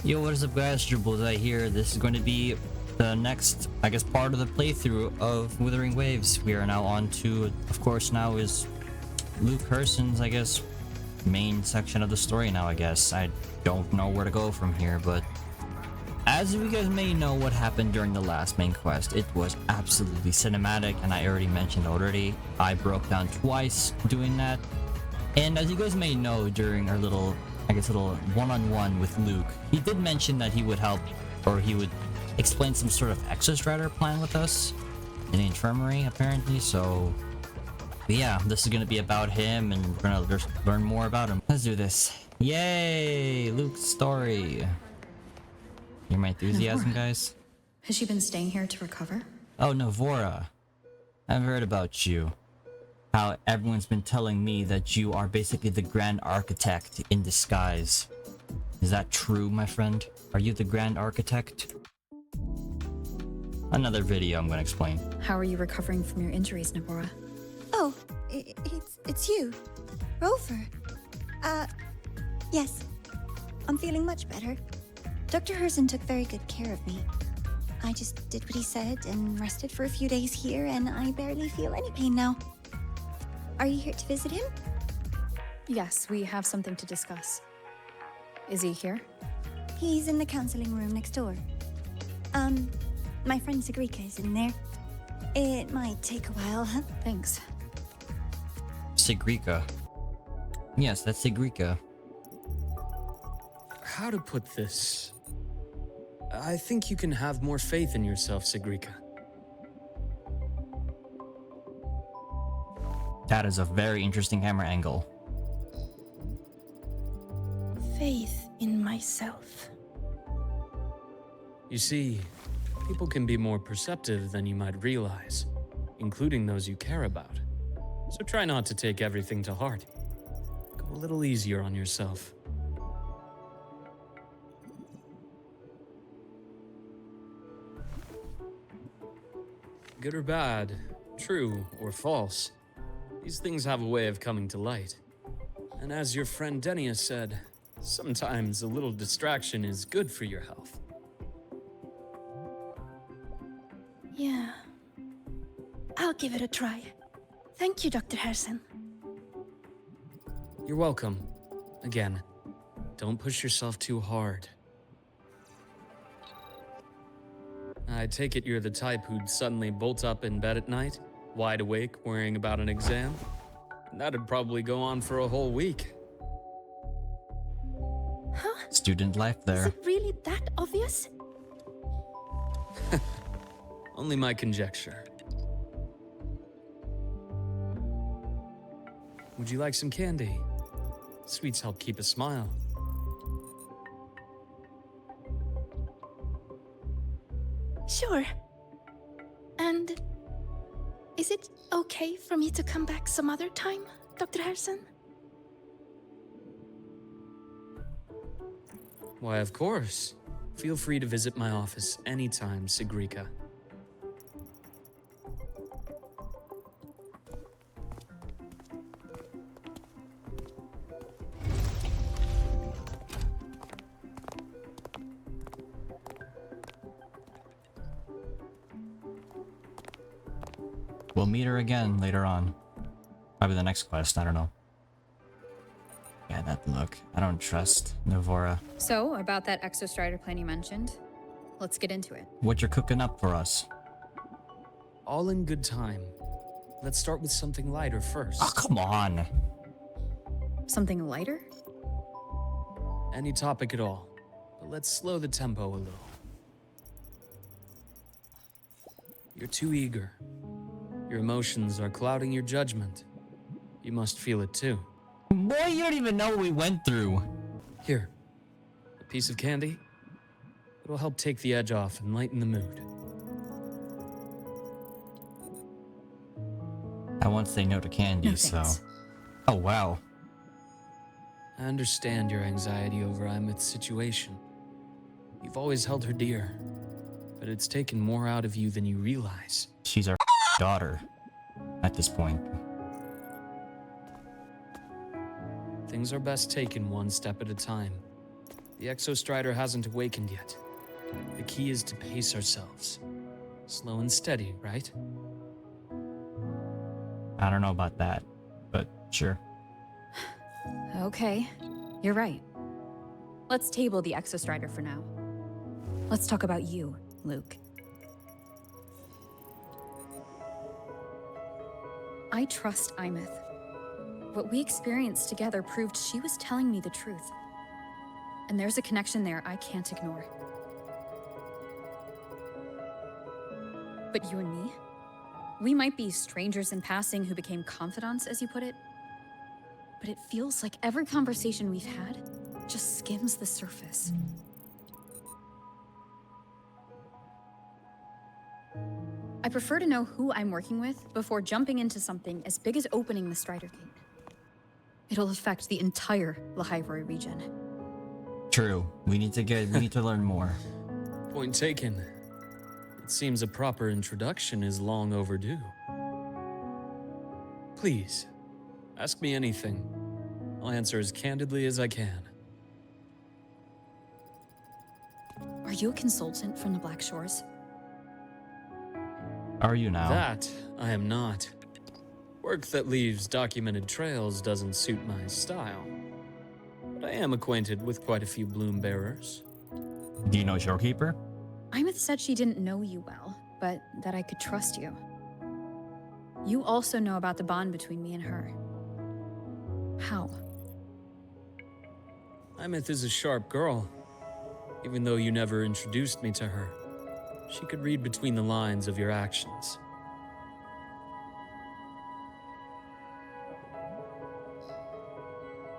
Yo, what is up guys, Dribbles right here. This is going to be the next, I guess, part of the playthrough of Wuthering Waves. We are now on to, of course, now is Luuk Herssen's, I guess, main section of the story now, I guess. I don't know where to go from here, but as you guys may know what happened during the last main quest, it was absolutely cinematic, and I already mentioned already, I broke down twice doing that. And as you guys may know, during our little one-on-one with Luuk, he did mention that he would help, or he would explain some sort of exostrator plan with us in the infirmary, apparently. So yeah, this is gonna be about him, and we're gonna just learn more about him. Let's do this. Yay, Luke's story. Hear my enthusiasm, guys? Has she been staying here to recover? Oh, Navora, I've heard about you. How everyone's been telling me that you are basically the Grand Architect in disguise. Is that true, my friend? Are you the Grand Architect? Another video I'm gonna explain. How are you recovering from your injuries, Navora? Oh, it's you, Rover. Yes. I'm feeling much better. Dr. Herssen took very good care of me. I just did what he said and rested for a few days here, and I barely feel any pain now. Are you here to visit him? Yes, we have something to discuss. Is he here? He's in the counseling room next door. My friend Sigrika is in there. It might take a while, huh? Thanks. Sigrika. Yes, that's Sigrika. How to put this? I think you can have more faith in yourself, Sigrika. That is a very interesting camera angle. Faith in myself. You see, people can be more perceptive than you might realize, including those you care about. So try not to take everything to heart. Go a little easier on yourself. Good or bad, true or false, these things have a way of coming to light. And as your friend Aemeath said, sometimes a little distraction is good for your health. Yeah. I'll give it a try. Thank you, Dr. Herssen. You're welcome. Again, don't push yourself too hard. I take it you're the type who'd suddenly bolt up in bed at night, wide awake, worrying about an exam? That'd probably go on for a whole week. Huh? Student life Is there. it really that obvious? Only my conjecture. Would you like some candy? Sweets help keep a smile. Sure. And is it okay for me to come back some other time, Dr. Herssen? Why, of course. Feel free to visit my office anytime, Sigrika. We'll meet her again later on. Probably the next quest, I don't know. Yeah, that look. I don't trust Navora. So, about that exostrator plan you mentioned, let's get into it. What you're cooking up for us? All in good time. Let's start with something lighter first. Oh, come on. Something lighter? Any topic at all. But let's slow the tempo a little. You're too eager. Your emotions are clouding your judgment. You must feel it too. Boy, you don't even know what we went through. Here, a piece of candy. It'll help take the edge off and lighten the mood. I won't say no to candy, No, so... thanks. Oh, wow. I understand your anxiety over Aemeath's situation. You've always held her dear, but it's taken more out of you than you realize. She's our daughter at this point. Things are best taken one step at a time. The Exostrider hasn't awakened yet. The key is to pace ourselves. Slow and steady, right? I don't know about that, but sure. Okay, you're right. Let's table the Exostrider for now. Let's talk about you, Luke. I trust Aemeath. What we experienced together proved she was telling me the truth. And there's a connection there I can't ignore. But you and me? We might be strangers in passing who became confidants, as you put it. But it feels like every conversation we've had just skims the surface. I prefer to know who I'm working with before jumping into something as big as opening the Strider Gate. It'll affect the entire Lahairoi region. True. We need to learn more. Point taken. It seems a proper introduction is long overdue. Please, ask me anything. I'll answer as candidly as I can. Are you a consultant from the Black Shores? Are you now? That I am not. Work that leaves documented trails doesn't suit my style. But I am acquainted with quite a few bloom bearers. Do you know Shorekeeper? Aemeath said she didn't know you well, but that I could trust you. You also know about the bond between me and her. How? Aemeath is a sharp girl. Even though you never introduced me to her, she could read between the lines of your actions.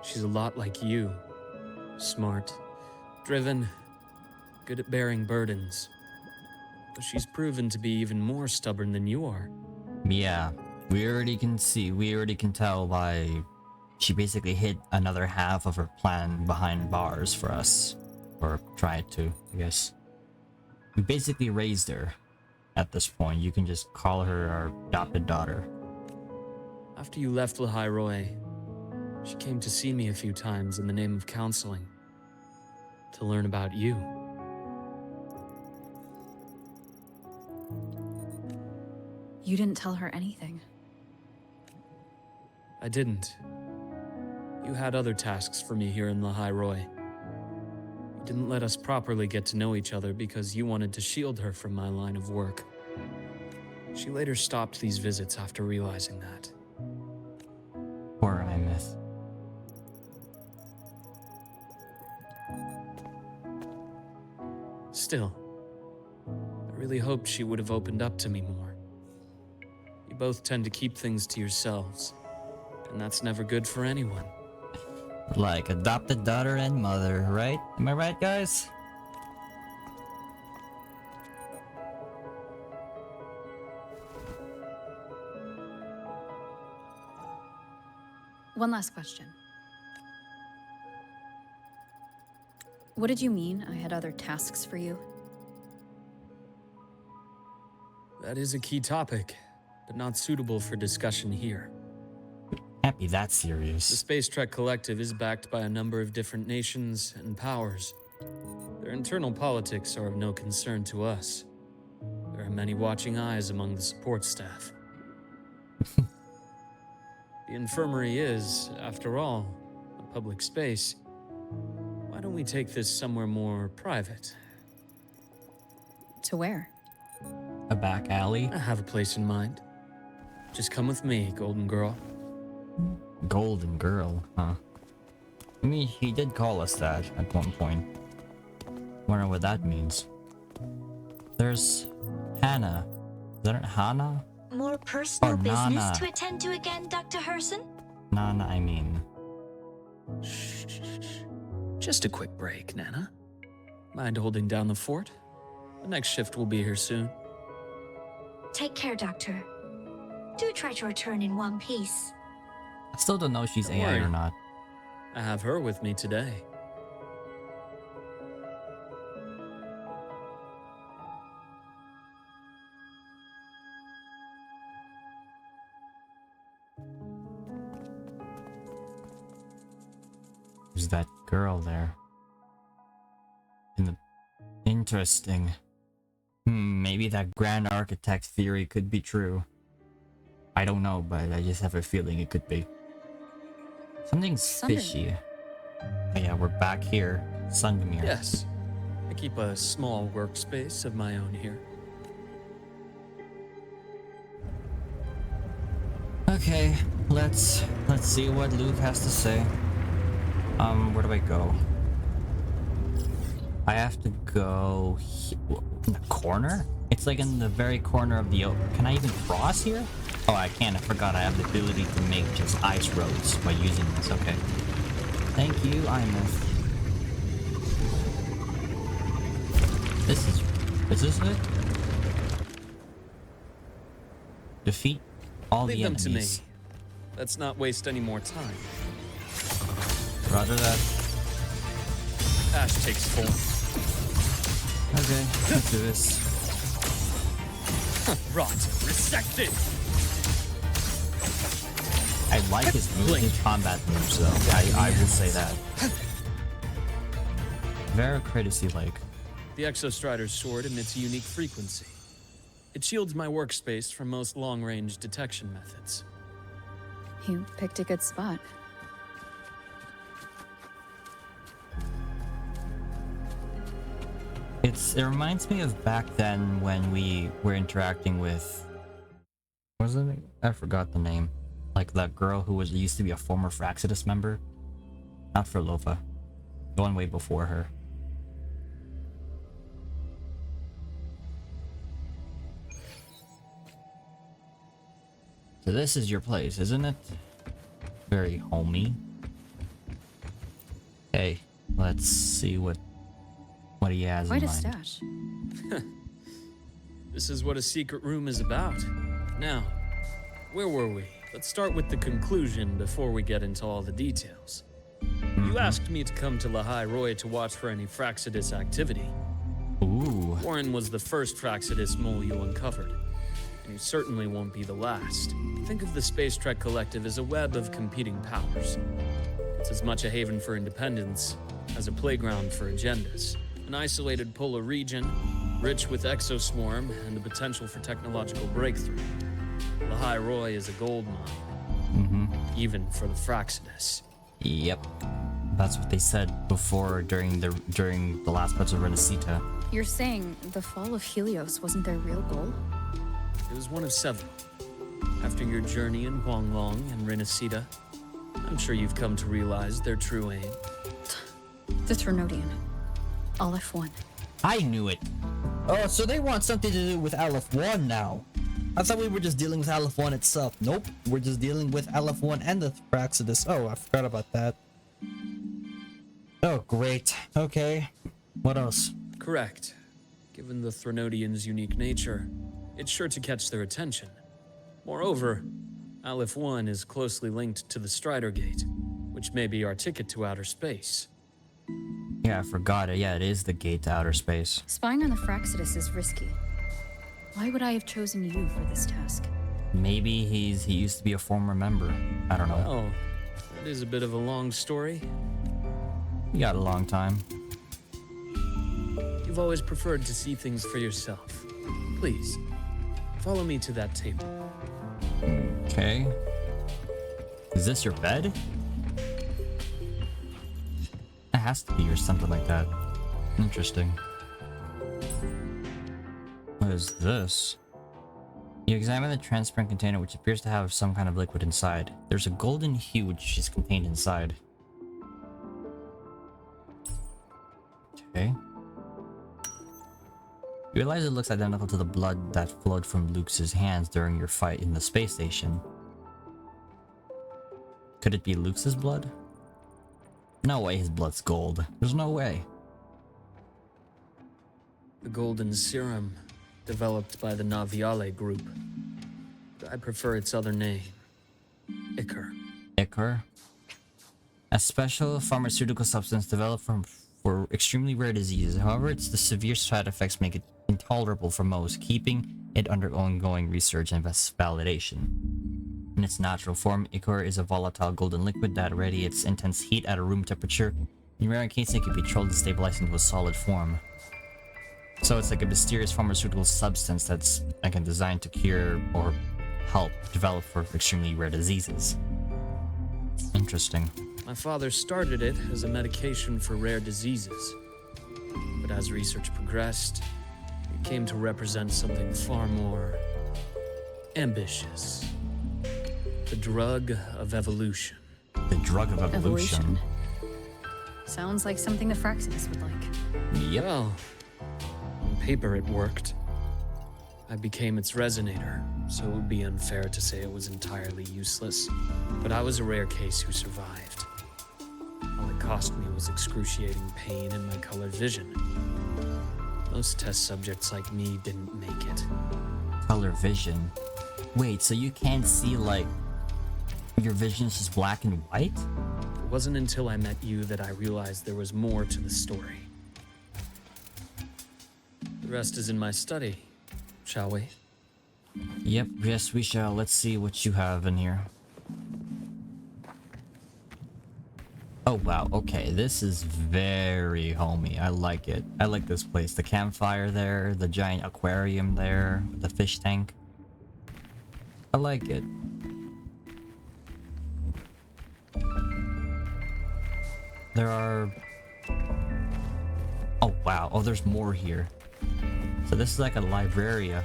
She's a lot like you. Smart, driven, good at bearing burdens. But she's proven to be even more stubborn than you are. Yeah, we already can tell by she basically hid another half of her plan behind bars for us. Or tried to, I guess. We basically raised her at this point. You can just call her our adopted daughter. After you left Lahairoi, she came to see me a few times in the name of counseling. To learn about you. You didn't tell her anything. I didn't. You had other tasks for me here in Lahairoi. You didn't let us properly get to know each other because you wanted to shield her from my line of work. She later stopped these visits after realizing that. Poor Aemeath. Still, I really hoped she would have opened up to me more. You both tend to keep things to yourselves, and that's never good for anyone. Like adopted daughter and mother, right? Am I right, guys? One last question. What did you mean I had other tasks for you? That is a key topic, but not suitable for discussion here. Can't be that The serious. Space Trek Collective is backed by a number of different nations and powers. Their internal politics are of no concern to us. There are many watching eyes among the support staff. The infirmary is, after all, a public space. Why don't we take this somewhere more private? To where? A back alley? I have a place in mind. Just come with me, Golden Girl. Golden girl, huh? I mean, he did call us that at one point. Wonder what that means. There's Hannah. Is that Hannah? More personal Or business Nana. to attend to again, Dr. Herssen? Nana, I mean. Shh. Just a quick break, Nana. Mind holding down the fort? The next shift will be here soon. Take care, Doctor. Do try to return in one piece. I still don't know if she's Don't AI or worry. not. I have her with me today. Who's that girl there? Interesting. Maybe that grand architect theory could be true. I don't know, but I just have a feeling it could be. Something's Sundermere. fishy. Oh yeah, we're back here. Sundermere. Yes. I keep a small workspace of my own here. Okay, let's see what Luke has to say. Where do I go? I have to go in the corner? It's like in the very corner of the Can I even cross here? Oh, I can. I forgot I have the ability to make just ice roads by using this. Okay. Thank you, Aemeath. Is this it? Defeat all Leave the them enemies. to me. Let's not waste any more time. Roger that. Ash takes form. Okay, let's do this. Rot. Resected. I like his moves, his combat moves though. I will say that. Very courtesy-like. The Exostrider's sword emits a unique frequency. It shields my workspace from most long-range detection methods. You picked a good spot. It reminds me of back then when we were interacting with, what was it? I forgot the name. Like that girl who used to be a former Fraxidus member. Not for Lofa. The one way before her. So this is your place, isn't it? Very homey. Hey, let's see what he has Quite in a mind. stash. This is what a secret room is about. Now, where were we? Let's start with the conclusion before we get into all the details. You asked me to come to Lahai Roy to watch for any Fraxidus activity. Ooh. Warren was the first Fraxidus mole you uncovered, and you certainly won't be the last. Think of the Space Trek Collective as a web of competing powers. It's as much a haven for independence as a playground for agendas. An isolated polar region, rich with exoswarm and the potential for technological breakthrough. Lahai Roy is a gold mine, even for the Fraxidus. Yep. That's what they said before during the last parts of Renacita. You're saying the fall of Helios wasn't their real goal? It was one of several. After your journey in Huanglong and Renacita, I'm sure you've come to realize their true aim. The Trinodian. Aleph 1. I knew it. Oh, so they want something to do with Aleph 1 now. I thought we were just dealing with Aleph 1 itself. Nope, we're just dealing with Aleph 1 and the Praxidus. Oh, I forgot about that. Oh, great. Okay. What else? Correct. Given the Trinodian's unique nature, it's sure to catch their attention. Moreover, Aleph 1 is closely linked to the Strider Gate, which may be our ticket to outer space. Yeah, I forgot it. Yeah, it is the gate to outer space. Spying on the Fraxidus is risky. Why would I have chosen you for this task? Maybe he used to be a former member. I don't know. Oh, that is a bit of a long story. You got a long time. You've always preferred to see things for yourself. Please, follow me to that table. Okay. Is this your bed? It has to be, or something like that. Interesting. What is this? You examine the transparent container, which appears to have some kind of liquid inside. There's a golden hue which is contained inside. Okay. You realize it looks identical to the blood that flowed from Luke's hands during your fight in the space station. Could it be Luke's blood? No way his blood's gold. There's no way. The golden serum, developed by the Naviale group. But I prefer its other name, Ichor. Ichor? A special pharmaceutical substance developed for extremely rare diseases. However, its the severe side effects make it intolerable for most, keeping it under ongoing research and validation. In its natural form, ichor is a volatile golden liquid that radiates intense heat at a room temperature. In rare cases, it can be controlled and stabilized into a solid form. So it's like a mysterious pharmaceutical substance that's again designed to cure or help develop for extremely rare diseases. Interesting. My father started it as a medication for rare diseases. But as research progressed, it came to represent something far more ambitious. The drug of evolution. The drug of evolution. Sounds like something the Fraxinus would like. Yep. Well, on paper it worked. I became its resonator, so it would be unfair to say it was entirely useless. But I was a rare case who survived. All it cost me was excruciating pain and my colored vision. Most test subjects like me didn't make it. Color vision. Wait, so you can't see, like, your vision is just black and white? It wasn't until I met you that I realized there was more to the story. The rest is in my study, shall we? Yep, yes we shall. Let's see what you have in here. Oh wow, okay, this is very homey. I like it. I like this place. The campfire there, the giant aquarium there, the fish tank. I like it. There are... Oh wow, oh there's more here. So this is like a librarian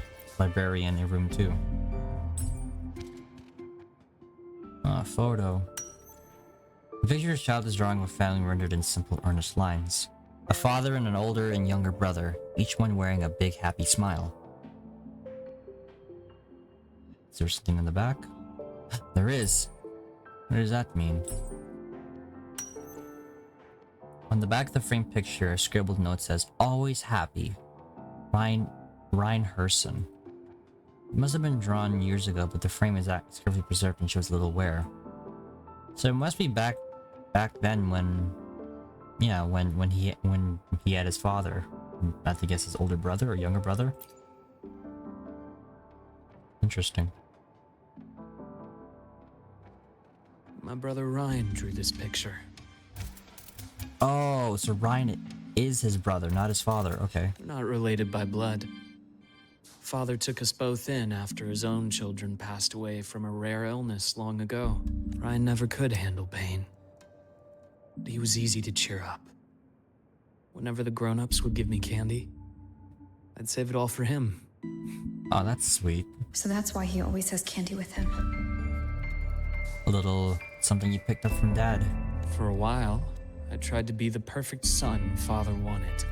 in room 2. Photo. The picture is childish drawing of a family rendered in simple, earnest lines. A father and an older and younger brother, each one wearing a big, happy smile. Is there something in the back? There is. What does that mean? On the back of the framed picture, a scribbled note says, "Always happy. Luuk Herssen." It must have been drawn years ago, but the frame is carefully preserved and shows little wear. So it must be back then when, yeah, when he had his father. I have to guess his older brother or younger brother. Interesting. My brother Ryan drew this picture. Oh, so Ryan is his brother, not his father. Okay. We're not related by blood. Father took us both in after his own children passed away from a rare illness long ago. Ryan never could handle pain. But he was easy to cheer up. Whenever the grown-ups would give me candy, I'd save it all for him. Oh, that's sweet. So that's why he always has candy with him. A little something you picked up from Dad. For a while, I tried to be the perfect son Father wanted.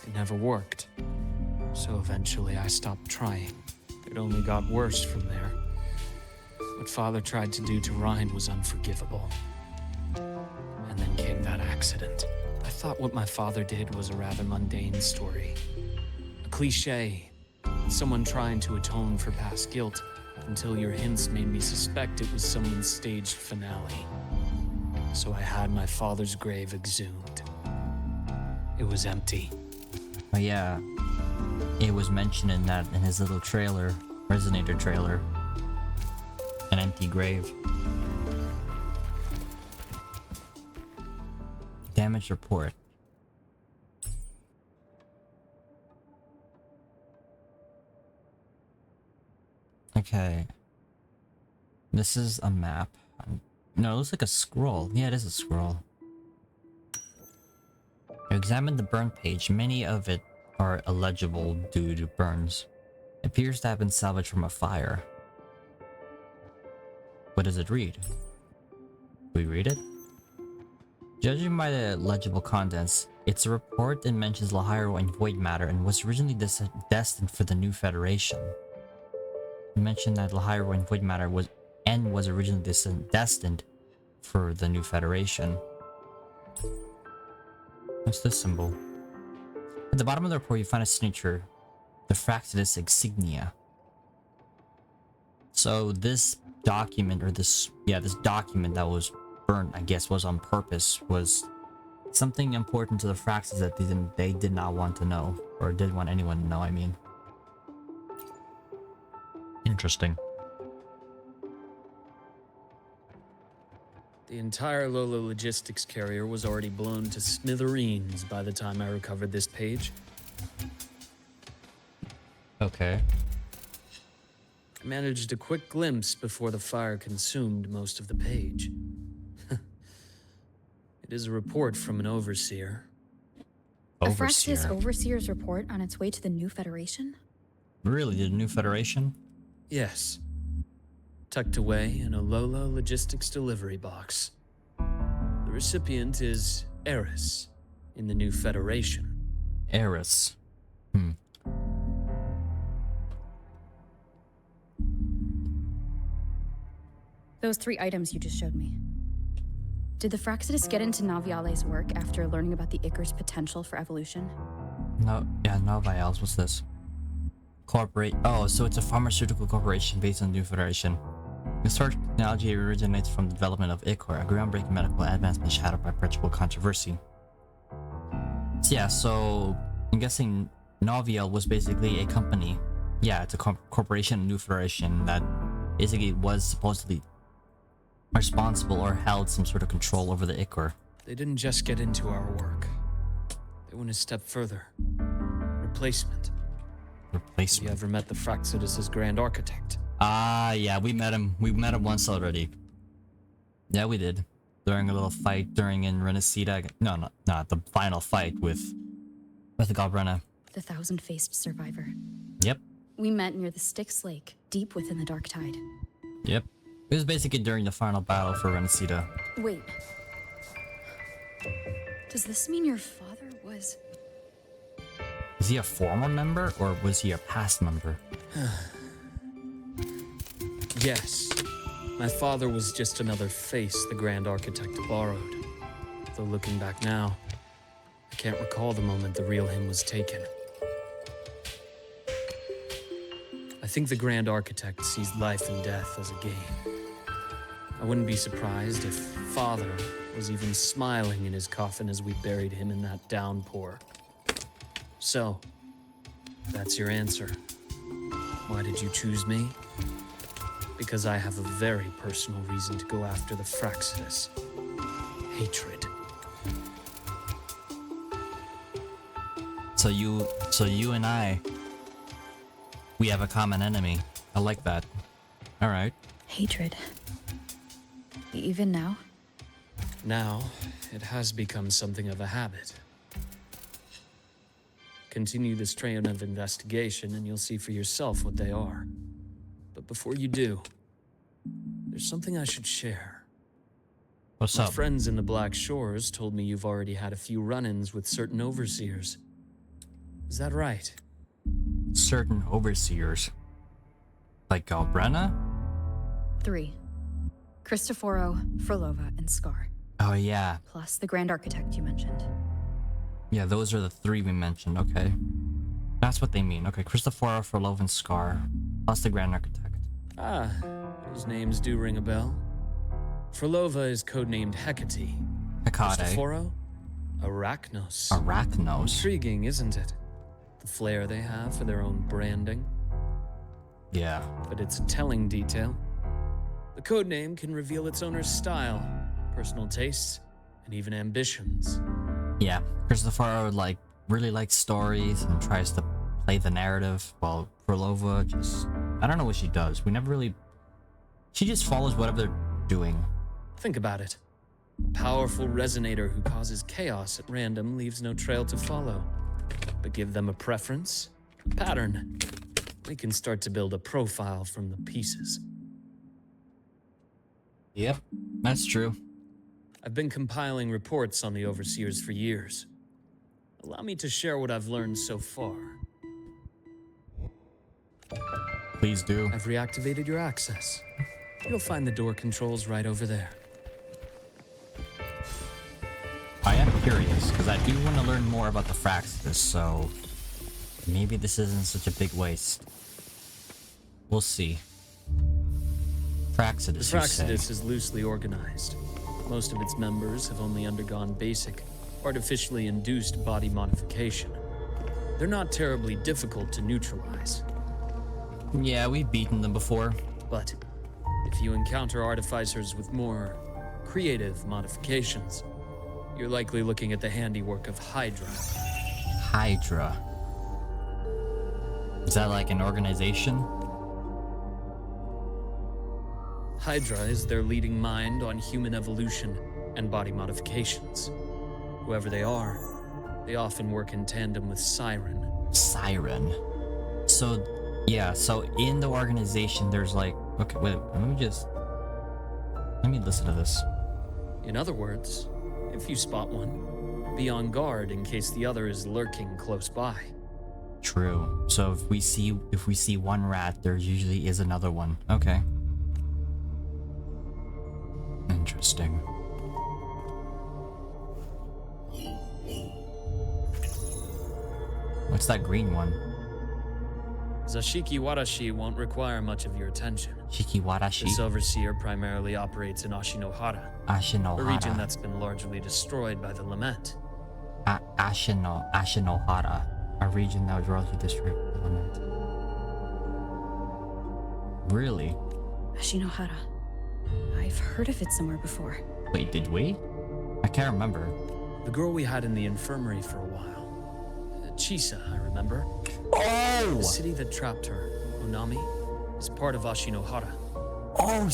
It never worked. So eventually I stopped trying. It only got worse from there. What Father tried to do to Ryan was unforgivable. And then came that accident. I thought what my father did was a rather mundane story. A cliché. Someone trying to atone for past guilt, until your hints made me suspect it was someone's staged finale. So I had my father's grave exhumed. It was empty. Oh yeah. It was mentioned in his little trailer, resonator trailer. An empty grave. Damage report. Okay. This is a map. No, it looks like a scroll. Yeah, it is a scroll. You examine the burn page. Many of it are illegible due to burns. It appears to have been salvaged from a fire. What does it read? Do we read it? Judging by the legible contents, it's a report that mentions Lahiro and void matter and was originally destined for the new Federation. It mentioned that Lahiro and void matter was originally destined for the new Federation. What's this symbol? At the bottom of the report, you find a signature, the Fractidus insignia. So this document, or this document that was burnt, I guess, was on purpose, was something important to the Fraxes that they did not want to know, or didn't want anyone to know, I mean. Interesting. The entire Lola logistics carrier was already blown to smithereens by the time I recovered this page. Okay. I managed a quick glimpse before the fire consumed most of the page. It is a report from an overseer. A Fraxis Overseer. Overseer's report on its way to the new Federation? Really? The new Federation? Yes. Tucked away in a Lola logistics delivery box. The recipient is Eris in the new Federation. Eris. Those 3 items you just showed me. Did the Fraxidus get into Naviale's work after learning about the Icar's potential for evolution? No, yeah, Novials. What's this? Corporate. Oh, so it's a pharmaceutical corporation based on the New Federation. Historic technology originates from the development of Ichor, a groundbreaking medical advancement shadowed by perpetual controversy. So yeah, so I'm guessing Novial was basically a company. Yeah, it's a corporation, New Federation, that basically was supposedly responsible or held some sort of control over the Ichor. They didn't just get into our work. They went a step further. Replacement. Have you Replacement. ever met the Fraxidus' Grand Architect? Ah, yeah, we met him. We met him once already. Yeah, we did. During a little fight in Renacida. No, not the final fight with Galbrena. The thousand-faced survivor. Yep. We met near the Styx Lake, deep within the Dark Tide. Yep. It was basically during the final battle for Renacida. Wait. Does this mean your father was... Is he a former member or was he a past member? Yes. My father was just another face the Grand Architect borrowed. Though looking back now, I can't recall the moment the real him was taken. I think the Grand Architect sees life and death as a game. I wouldn't be surprised if Father was even smiling in his coffin as we buried him in that downpour. So, that's your answer. Why did you choose me? Because I have a very personal reason to go after the Fraxidus. Hatred. So you and I, we have a common enemy. I like that. All right. hatred? Even now? Now, it has become something of a habit. Continue this train of investigation and you'll see for yourself what they are. But before you do, there's something I should share. What's My up? friends in the Black Shores told me you've already had a few run-ins with certain overseers. Is that right? Certain overseers. Like Galbrena? 3. Cristoforo, Frolova, and Scar. Oh yeah. Plus the Grand Architect you mentioned. Yeah, those are the 3 we mentioned, okay. That's what they mean. Okay, Cristoforo, Frolov, and Scar. Plus the Grand Architect. Ah, those names do ring a bell. Frolova is codenamed Hecate. Hecate. Cristoforo? Arachnos. Arachnos. Intriguing, isn't it? The flair they have for their own branding. Yeah. But it's a telling detail. The codename can reveal its owner's style, personal tastes, and even ambitions. Yeah. Cristoforo, really likes stories and tries to play the narrative, while Frolova just... I don't know what she does. We never really... She just follows whatever they're doing. Think about it. A powerful resonator who causes chaos at random leaves no trail to follow. But give them a preference, a pattern. We can start to build a profile from the pieces. Yep. That's true. I've been compiling reports on the Overseers for years. Allow me to share what I've learned so far. Please do. I've reactivated your access. You'll find the door controls right over there. I am curious, because I do want to learn more about the Fraxidus, so... Maybe this isn't such a big waste. We'll see. Fraxidus, The you say? Fraxidus is loosely organized. Most of its members have only undergone basic, artificially induced body modification. They're not terribly difficult to neutralize. Yeah, we've beaten them before. But if you encounter artificers with more creative modifications, you're likely looking at the handiwork of Hydra. Hydra. Is that like an organization? Hydra is their leading mind on human evolution and body modifications. Whoever they are, they often work in tandem with Siren. Siren. So, yeah, so in the organization, there's like, okay, wait, let me listen to this. In other words, if you spot one, be on guard in case the other is lurking close by. True. So if we see one rat, there usually is another one. Okay. Interesting. What's that green one? Zashiki Warashi won't require much of your attention. Shikiwarashi? This overseer primarily operates in Ashinohara, Ashinohara. a region that's been largely destroyed by the Lament. Ashinohara. A region that was largely destroyed by the Lament. Really? Ashinohara. I've heard of it somewhere before. Wait, did we? I can't remember. The girl we had in the infirmary for a while. Chisa, I remember. Oh! The city that trapped her, Onami, is part of Ashinohara. Oh,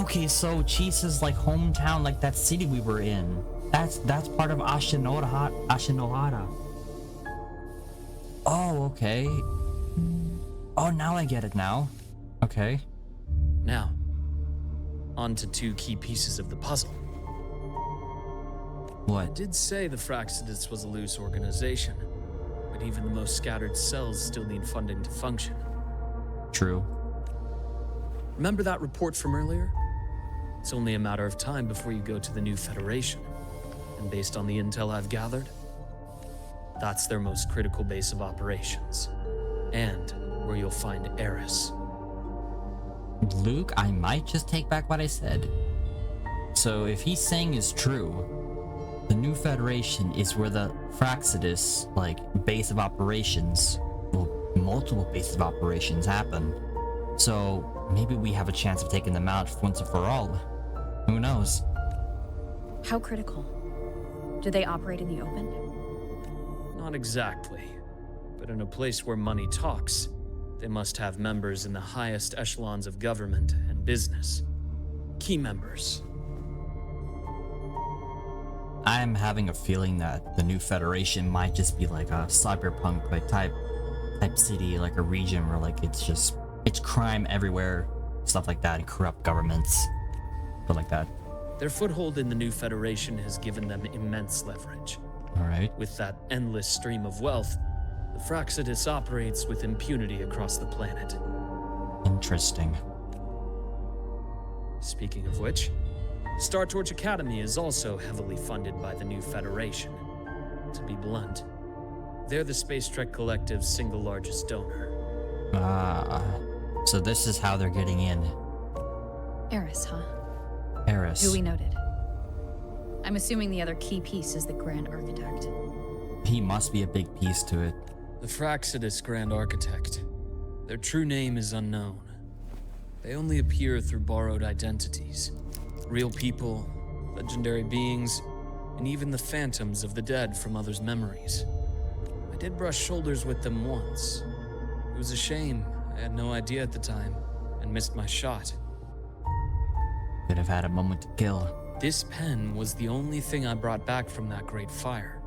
okay, so Chisa's like hometown, like that city we were in. That's part of Ashinohara. Oh, okay. Oh, now I get it now. Okay. Now, on to two key pieces of the puzzle. I What? did say the Fraxidus was a loose organization, but even the most scattered cells still need funding to function. True. Remember that report from earlier? It's only a matter of time before you go to the new Federation. And based on the intel I've gathered, that's their most critical base of operations. And where you'll find Eris. Luke, I might just take back what I said. So if he's saying is true, the new Federation is where the Fraxidus, like, base of operations, well, multiple bases of operations happen. So maybe we have a chance of taking them out once and for all. Who knows? How critical? Do they operate in the open? Not exactly. But in a place where money talks, they must have members in the highest echelons of government and business. Key members. I'm having a feeling that the new Federation might just be like a cyberpunk like type city, like a region where like it's crime everywhere, stuff like that, and corrupt governments, stuff like that. Their foothold in the new Federation has given them immense leverage. All right. With that endless stream of wealth, the Fraxidus operates with impunity across the planet. Interesting. Speaking of which, Star Torch Academy is also heavily funded by the new Federation. To be blunt, they're the Space Trek Collective's single largest donor. So this is how they're getting in. Eris, huh? Eris. Duly noted. I'm assuming the other key piece is the Grand Architect. He must be a big piece to it. The Fraxidus Grand Architect. Their true name is unknown. They only appear through borrowed identities. Real people, legendary beings, and even the phantoms of the dead from others' memories. I did brush shoulders with them once. It was a shame. I had no idea at the time, and missed my shot. Could have had a moment to kill. This pen was the only thing I brought back from that great fire.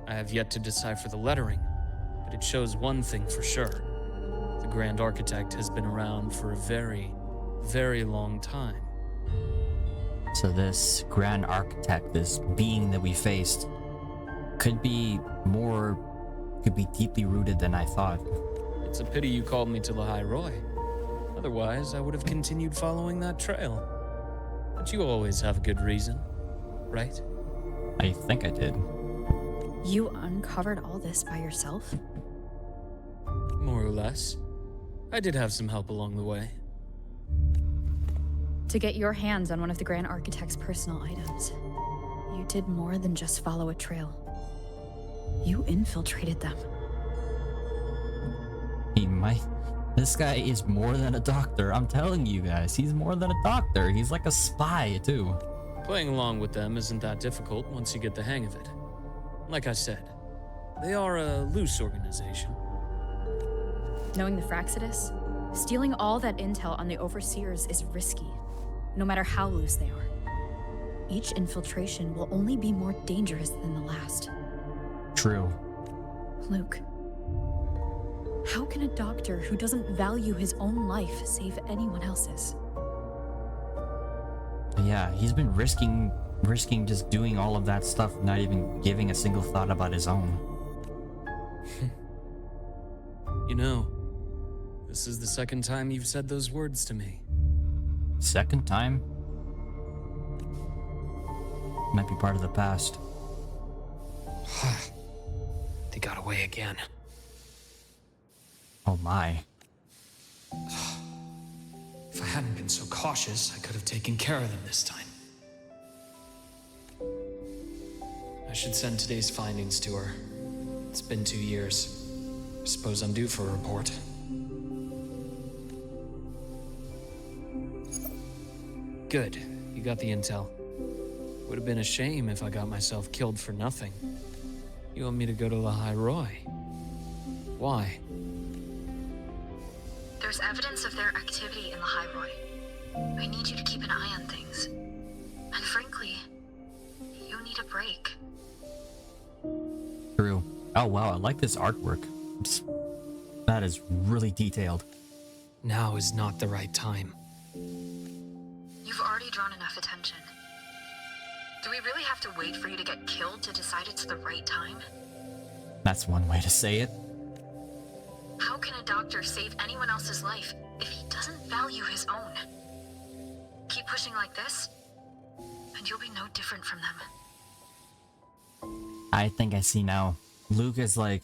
I have yet to decipher the lettering, but it shows one thing for sure. The Grand Architect has been around for a very, very long time. So this Grand Architect, this being that we faced, could be deeply rooted than I thought. It's a pity you called me to the High Roy. Otherwise, I would have continued following that trail. But you always have a good reason, right? I think I did. You uncovered all this by yourself? More or less. I did have some help along the way. To get your hands on one of the Grand Architect's personal items, you did more than just follow a trail. You infiltrated them. This guy is more than a doctor. I'm telling you guys, he's more than a doctor. He's like a spy too. Playing along with them isn't that difficult once you get the hang of it. Like I said, they are a loose organization. Knowing the Fraxidus, stealing all that intel on the Overseers is risky, no matter how loose they are. Each infiltration will only be more dangerous than the last. True. Luke, how can a doctor who doesn't value his own life save anyone else's? Yeah, he's been risking just doing all of that stuff, not even giving a single thought about his own. You know, this is the second time you've said those words to me. Second time? Might be part of the past. They got away again. Oh my. If I hadn't been so cautious, I could have taken care of them this time. I should send today's findings to her. It's been 2 years. I suppose I'm due for a report. Good, you got the intel. Would have been a shame if I got myself killed for nothing. You want me to go to the High Roy? Why? There's evidence of their activity in the High Roy. I need you to keep an eye on things. And frankly, you need a break. True. Oh wow, I like this artwork. That is really detailed. Now is not the right time. You've already drawn enough attention. Do we really have to wait for you to get killed to decide it's the right time? That's one way to say it. How can a doctor save anyone else's life if he doesn't value his own? Keep pushing like this, and you'll be no different from them. I think I see now. Luke is like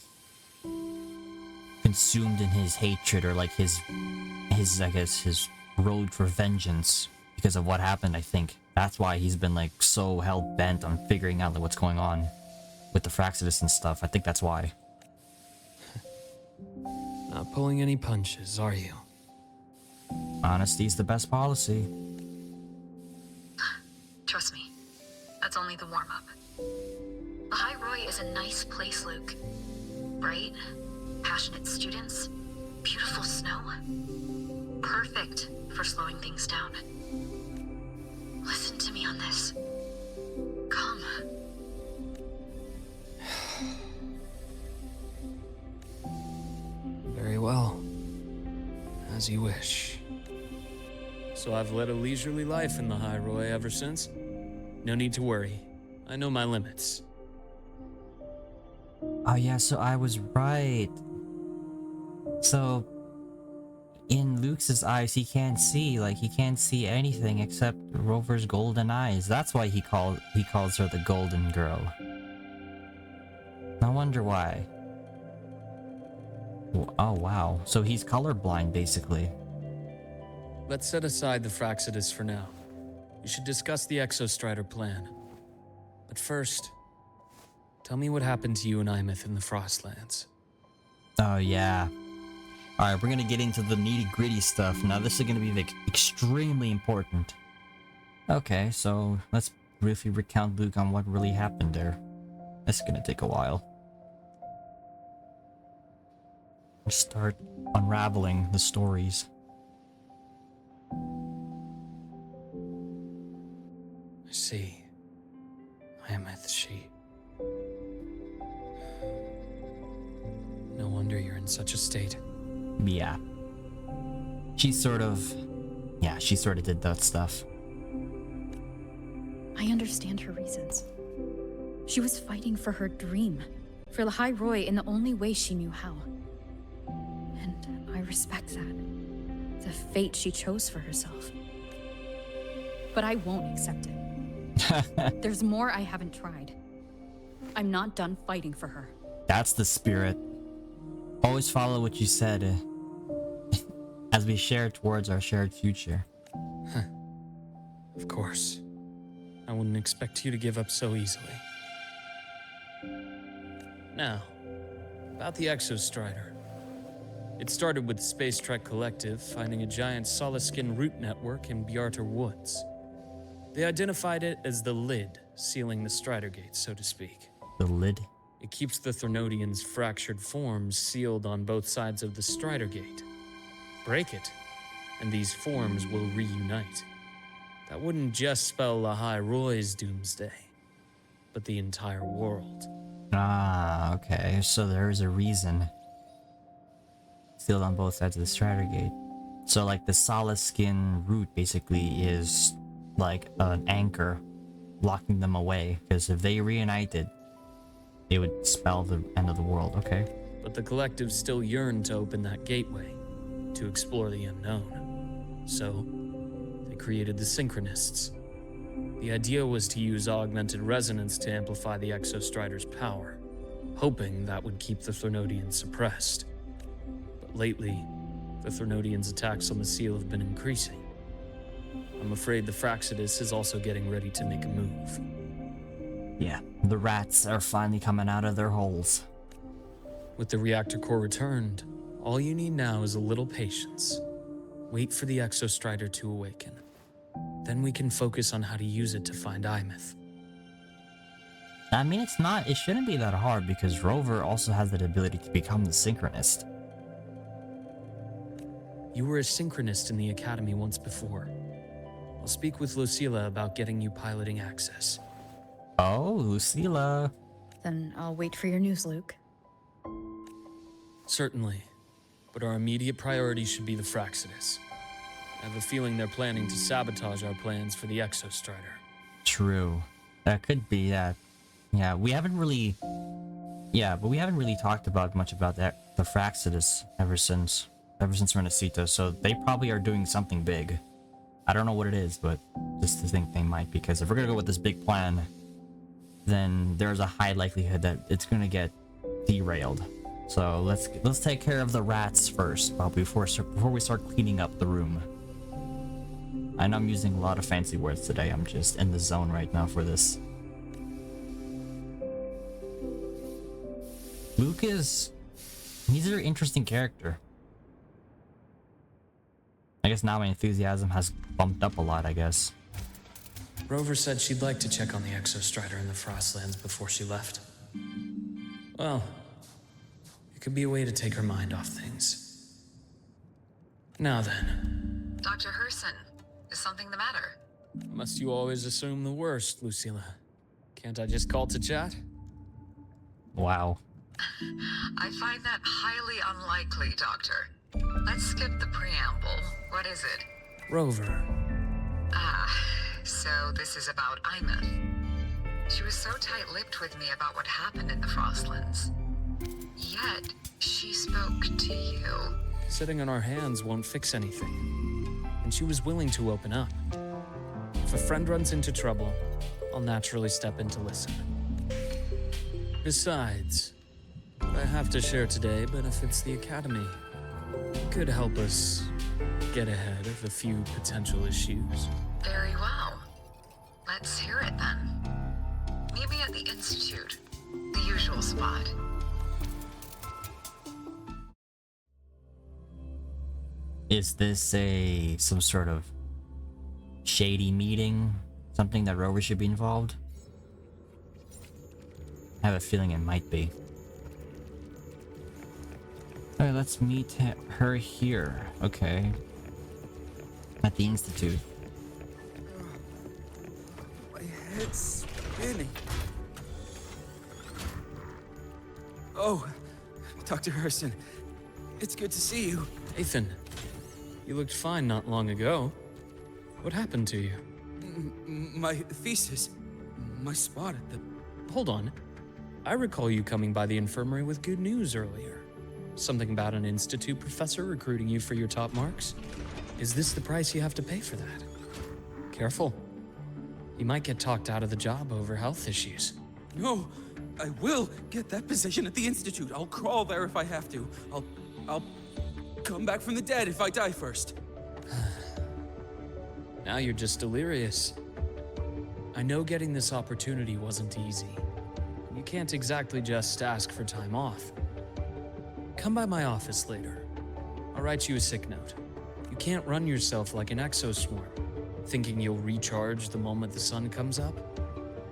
consumed in his hatred, or like his I guess his road for vengeance because of what happened. I think that's why he's been like so hell bent on figuring out like what's going on with the Fraxidus and stuff. I think that's why. Not pulling any punches, are you? Honesty's the best policy. Trust me, that's only the warm-up. The High Roy is a nice place, Luke. Bright, passionate students, beautiful snow. Perfect for slowing things down. Listen to me on this. Come. Very well. As you wish. So I've led a leisurely life in the High Roy ever since. No need to worry. I know my limits. Oh yeah, so I was right. So in Luke's eyes, he can't see anything except Rover's golden eyes. That's why he calls her the Golden Girl. No wonder why. Oh wow, so he's colorblind basically. Let's set aside the Fraxidus for now. We should discuss the Exostrider plan. But first, tell me what happened to you and Aemeath in the Frostlands. Oh yeah. Alright, we're gonna get into the nitty-gritty stuff. Now this is gonna be like extremely important. Okay, so let's briefly recount Luke on what really happened there. This is gonna take a while. Start unraveling the stories. I see. Aemeath, she... No wonder you're in such a state. Yeah. She sort of did that stuff. I understand her reasons. She was fighting for her dream, for the High Roy in the only way she knew how. And I respect that. The fate she chose for herself. But I won't accept it. There's more I haven't tried. I'm not done fighting for her. That's the spirit. Always follow what you said as we share towards our shared future. Of course. I wouldn't expect you to give up so easily. Now, about the Exostrider. It started with the Space Trek Collective finding a giant solid-skin root network in Bjarter Woods. They identified it as the lid, sealing the Strider Gate, so to speak. The lid? It keeps the Threnodians' fractured forms sealed on both sides of the Strider Gate. Break it, and these forms will reunite. That wouldn't just spell Lahai Roy's doomsday, but the entire world. Ah, okay. So there's a reason. Sealed on both sides of the Strider Gate. So like the solid skin root basically is like an anchor locking them away, because if they reunited, it would spell the end of the world. Okay. But the collective still yearn to open that gateway, to explore the unknown. So, they created the Synchronists. The idea was to use augmented resonance to amplify the Exostrider's power, hoping that would keep the Threnodians suppressed. But lately, the Threnodians' attacks on the seal have been increasing. I'm afraid the Fraxidus is also getting ready to make a move. Yeah, the rats are finally coming out of their holes. With the reactor core returned, all you need now is a little patience. Wait for the Exostrider to awaken. Then we can focus on how to use it to find Aemeath. I mean, it shouldn't be that hard, because Rover also has that ability to become the Synchronist. You were a Synchronist in the Academy once before. I'll speak with Lucilla about getting you piloting access. Oh, Lucilla. Then I'll wait for your news, Luke. Certainly, but our immediate priority should be the Fraxidus. I have a feeling they're planning to sabotage our plans for the Exostrider. True. That could be that. Yeah, we haven't really... Yeah, but we haven't really talked about much about that, the Fraxidus ever since Renacita, so they probably are doing something big. I don't know what it is, but just to think they might, because if we're gonna go with this big plan, then there's a high likelihood that it's gonna get derailed. So let's take care of the rats first, before we start cleaning up the room. I know I'm using a lot of fancy words today. I'm just in the zone right now for this. Luke he's a very interesting character. I guess now my enthusiasm has bumped up a lot, I guess. Rover said she'd like to check on the Exostrider in the Frostlands before she left. Well, it could be a way to take her mind off things. Now then. Dr. Herssen, is something the matter? Must you always assume the worst, Lucilla? Can't I just call to chat? Wow. I find that highly unlikely, Doctor. Let's skip the preamble. What is it? Rover. So this is about Aemeath. She was so tight-lipped with me about what happened in the Frostlands. Yet, she spoke to you. Sitting on our hands won't fix anything. And she was willing to open up. If a friend runs into trouble, I'll naturally step in to listen. Besides, what I have to share today benefits the Academy. It could help us get ahead of a few potential issues. Very well. Let's hear it then. Meet me at the Institute, the usual spot. Is this some sort of shady meeting? Something that Rover should be involved? I have a feeling it might be. Alright, let's meet her here. Okay. At the Institute. My head's spinning. Oh, Dr. Herssen. It's good to see you. Ethan, you looked fine not long ago. What happened to you? My thesis. My spot at the... Hold on. I recall you coming by the infirmary with good news earlier. Something about an institute professor recruiting you for your top marks? Is this the price you have to pay for that? Careful. You might get talked out of the job over health issues. No, I will get that position at the Institute. I'll crawl there if I have to. I'll come back from the dead if I die first. Now you're just delirious. I know getting this opportunity wasn't easy. You can't exactly just ask for time off. Come by my office later. I'll write you a sick note. You can't run yourself like an exoswarm, thinking you'll recharge the moment the sun comes up.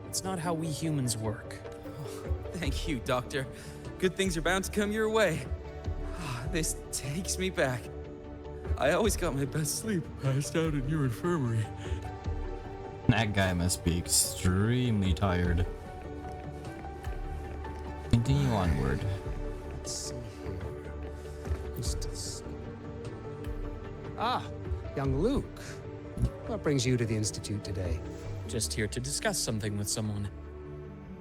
It's not how we humans work. Oh, Thank you, Doctor. Good things are bound to come your way. This takes me back. I always got my best sleep passed out in your infirmary. That guy must be extremely tired. Continue onward. Let's see here. Ah, young Luke. What brings you to the Institute today? Just here to discuss something with someone.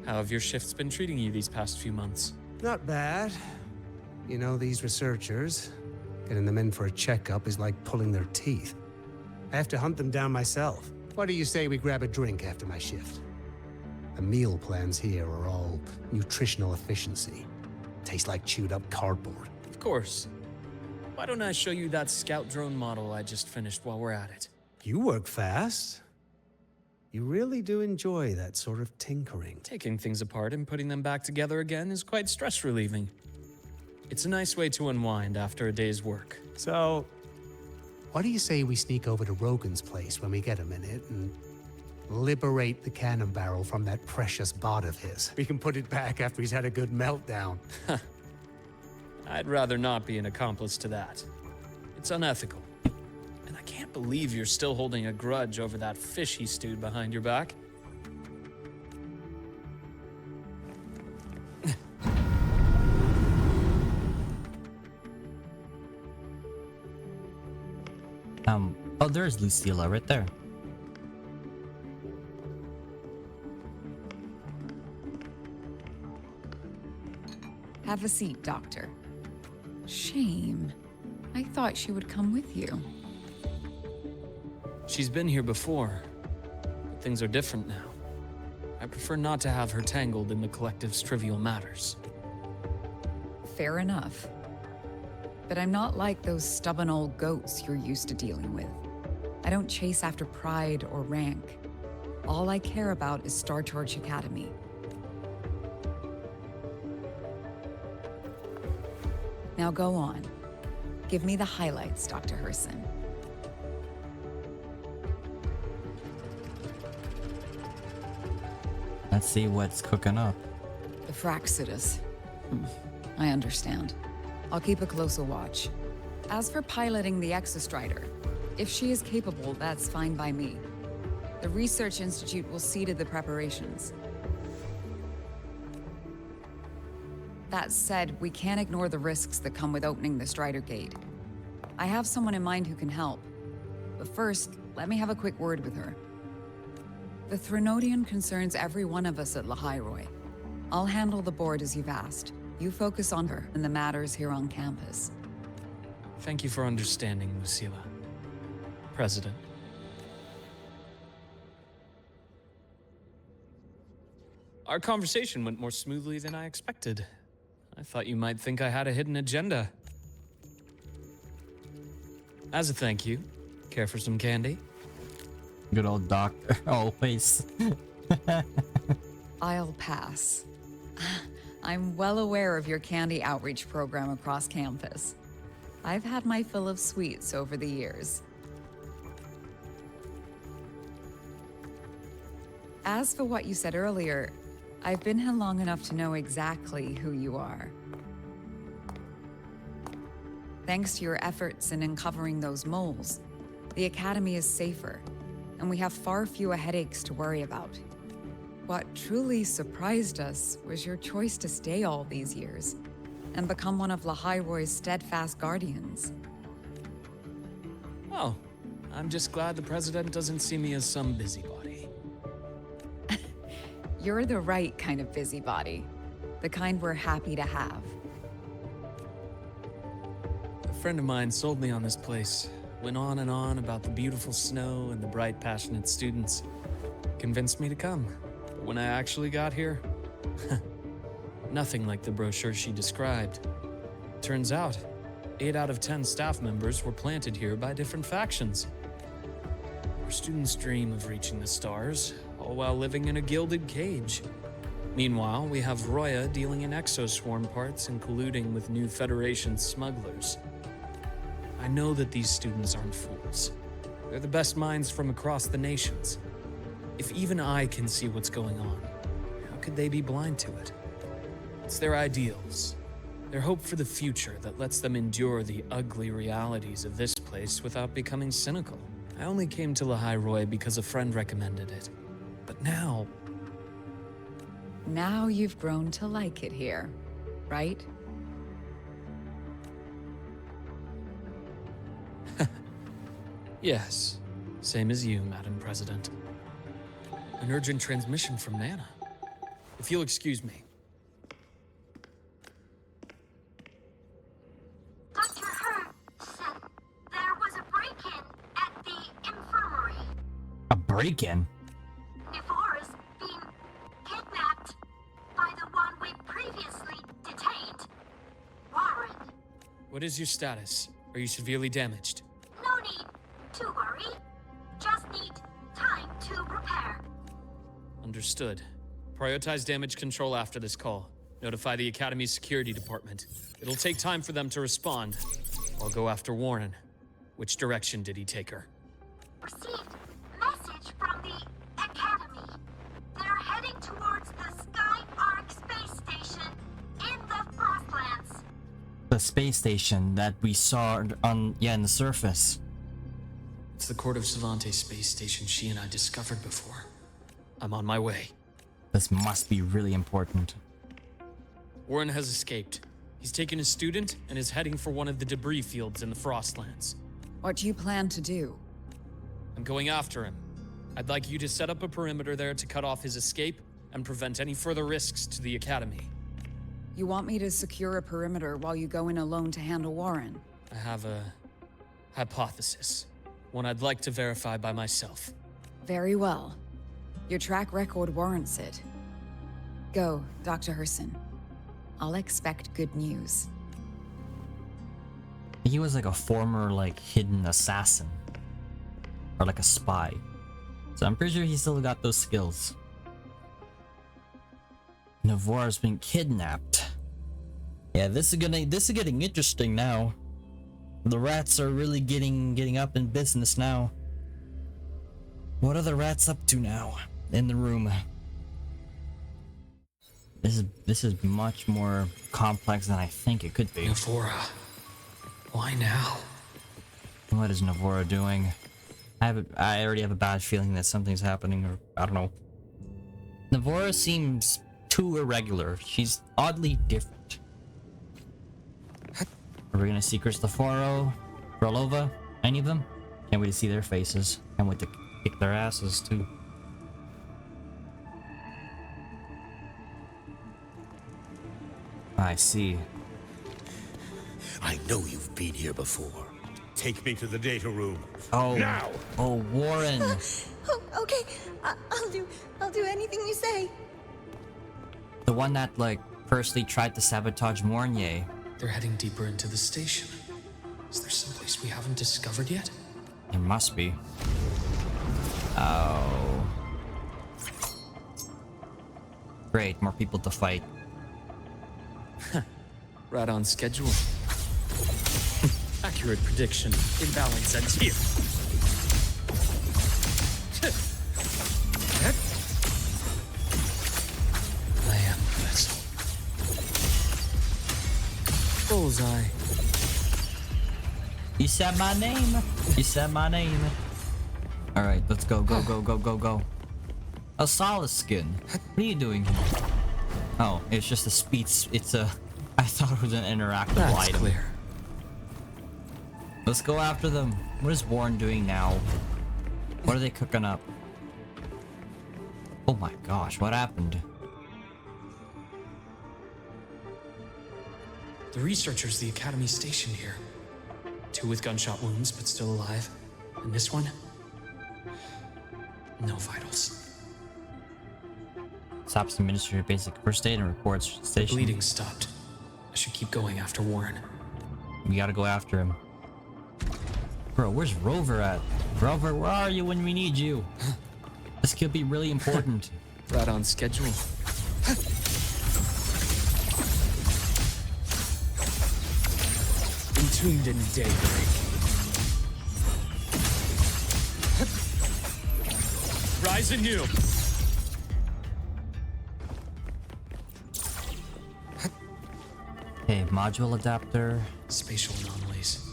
How have your shifts been treating you these past few months? Not bad. You know, these researchers, getting them in for a checkup is like pulling their teeth. I have to hunt them down myself. What do you say we grab a drink after my shift? The meal plans here are all nutritional efficiency. Taste like chewed up cardboard. Of course. Why don't I show you that scout drone model I just finished while we're at it? You work fast. You really do enjoy that sort of tinkering. Taking things apart and putting them back together again is quite stress relieving. It's a nice way to unwind after a day's work. So, what do you say we sneak over to Rogan's place when we get a minute and liberate the cannon barrel from that precious bot of his? We can put it back after he's had a good meltdown. I'd rather not be an accomplice to that. It's unethical. And I can't believe you're still holding a grudge over that fish he stewed behind your back. Oh, there's Lucilla right there. Have a seat, Doctor. Shame. I thought she would come with you. She's been here before, but things are different now. I prefer not to have her tangled in the collective's trivial matters. Fair enough. But I'm not like those stubborn old goats you're used to dealing with. I don't chase after pride or rank. All I care about is Star Torch Academy. Now go on. Give me the highlights, Dr. Herssen. Let's see what's cooking up. The Fraxidus. I understand. I'll keep a closer watch. As for piloting the Exostrider, if she is capable, that's fine by me. The Research Institute will see to the preparations. That said, we can't ignore the risks that come with opening the Strider Gate. I have someone in mind who can help. But first, let me have a quick word with her. The Threnodian concerns every one of us at Lahairoi. I'll handle the board as you've asked. You focus on her and the matters here on campus. Thank you for understanding, Lucilla. President. Our conversation went more smoothly than I expected. I thought you might think I had a hidden agenda. As a thank you, care for some candy? Good old doctor, always. I'll pass. I'm well aware of your candy outreach program across campus. I've had my fill of sweets over the years. As for what you said earlier, I've been here long enough to know exactly who you are. Thanks to your efforts in uncovering those moles, the Academy is safer, and we have far fewer headaches to worry about. What truly surprised us was your choice to stay all these years and become one of Lahairoi's steadfast guardians. Oh, I'm just glad the President doesn't see me as some busybody. You're the right kind of busybody. The kind we're happy to have. A friend of mine sold me on this place. Went on and on about the beautiful snow and the bright, passionate students. Convinced me to come. But when I actually got here, nothing like the brochure she described. Turns out, 8 out of 10 staff members were planted here by different factions. Our students dream of reaching the stars, all while living in a gilded cage. Meanwhile, we have Roya dealing in exoswarm parts and colluding with new Federation smugglers. I know that these students aren't fools. They're the best minds from across the nations. If even I can see what's going on, how could they be blind to it? It's their ideals, their hope for the future that lets them endure the ugly realities of this place without becoming cynical. I only came to Lehigh Roy because a friend recommended it. But now, Now you've grown to like it here, right? yes, same as you, Madam President. An urgent transmission from Nana. If you'll excuse me. Dr. Herssen, there was a break-in at the infirmary. A break-in? Nevora's being kidnapped by the one we previously detained, Warren. What is your status? Are you severely damaged? No need to worry. Just need time to repair. Understood. Prioritize damage control after this call. Notify the Academy's security department. It'll take time for them to respond. I'll go after Warren. Which direction did he take her? Received message from the Academy. They're heading towards the Sky Arc space station in the Frostlands. The space station that we saw on, in the surface. It's the Court of Savante space station she and I discovered before. I'm on my way. This must be really important. Warren has escaped. He's taken a student and is heading for one of the debris fields in the Frostlands. What do you plan to do? I'm going after him. I'd like you to set up a perimeter there to cut off his escape and prevent any further risks to the Academy. You want me to secure a perimeter while you go in alone to handle Warren? I have a hypothesis. One I'd like to verify by myself. Very well. Your track record warrants it. Go, Dr. Herssen. I'll expect good news. He was like a former, like, hidden assassin. Or like a spy. So I'm pretty sure he still got those skills. Nevora's been kidnapped. Yeah, this is getting interesting now. The rats are really getting up in business now. What are the rats up to now? In the room. This is much more complex than I think it could be. Nevora. Why now? What is Nevora doing? I already have a bad feeling that something's happening, or I don't know. Nevora seems too irregular. She's oddly different. Are we gonna see Cristoforo, Frolova, any of them? Can't wait to see their faces. Can't wait to kick their asses too. I see. I know you've been here before. Take me to the data room. Oh, now! Oh, Warren. Oh, okay. I'll do anything you say. The one that, like, firstly tried to sabotage Mornier. They're heading deeper into the station. Is there someplace we haven't discovered yet? There must be. Oh. Great, more people to fight. Right on schedule. Accurate prediction. Imbalance ends here. I am the vessel. Bullseye. You said my name. You said my name. Alright, let's go, go, go, go, go, go. A solid skin. What are you doing here? Oh, it's just a speed. It's a. I thought it was an interactive That's item. clear. Let's go after them. What is Warren doing now? What are they cooking up? Oh my gosh, what happened? The researchers the Academy stationed here. 2 with gunshot wounds, but still alive. And this one? No vitals. Stops the Ministry of Basic First Aid and reports station. Bleeding stopped. I should keep going after Warren. We gotta go after him. Bro, where's Rover at? Rover, where are you when we need you? This could be really important. Right on schedule. Entombed in daybreak. Rise anew. Module adapter. Spatial anomalies.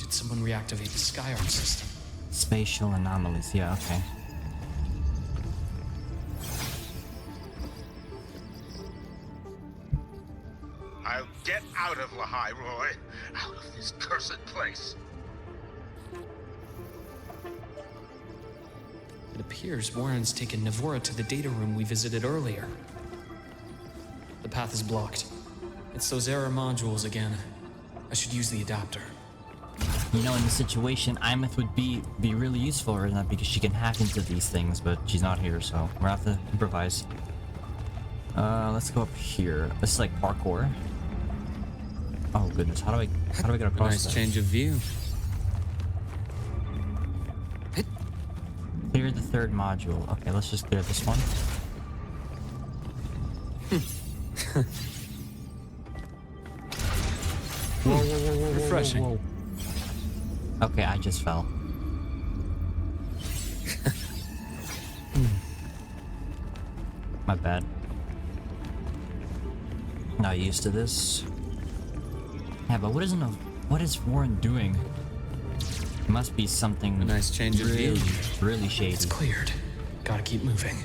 Did someone reactivate the Skyark system? Spatial anomalies, yeah, okay. I'll get out of Lahai, Roy. Out of this cursed place. It appears Warren's taken Navora to the data room we visited earlier. The path is blocked. It's those error modules again. I should use the adapter. You know, in this situation, Aemeath would be really useful right now because she can hack into these things, but she's not here, so we're gonna have to improvise. Let's go up here. This is like parkour. Oh goodness, how do I get across Nice this? change of view. Clear the third module. Okay, let's just clear this one. Whoa, Refreshing. Okay, I just fell. My bad. Not used to this. Yeah, but what is Warren doing? It must be something A nice change of view. really shady. It's cleared. Gotta keep moving.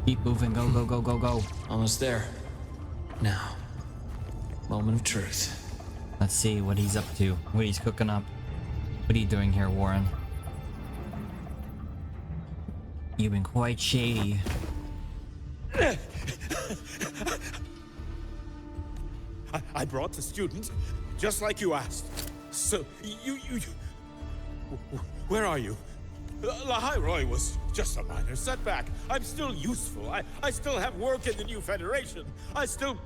Keep moving, go, go, go, go, go. Almost there. Now. Moment of truth. Let's see what he's up to, what he's cooking up. What are you doing here, Warren? You've been quite shady. I brought the students, just like you asked. So, you... Where are you? Lahai Roy was just a minor setback. I'm still useful. I still have work in the new Federation. I still...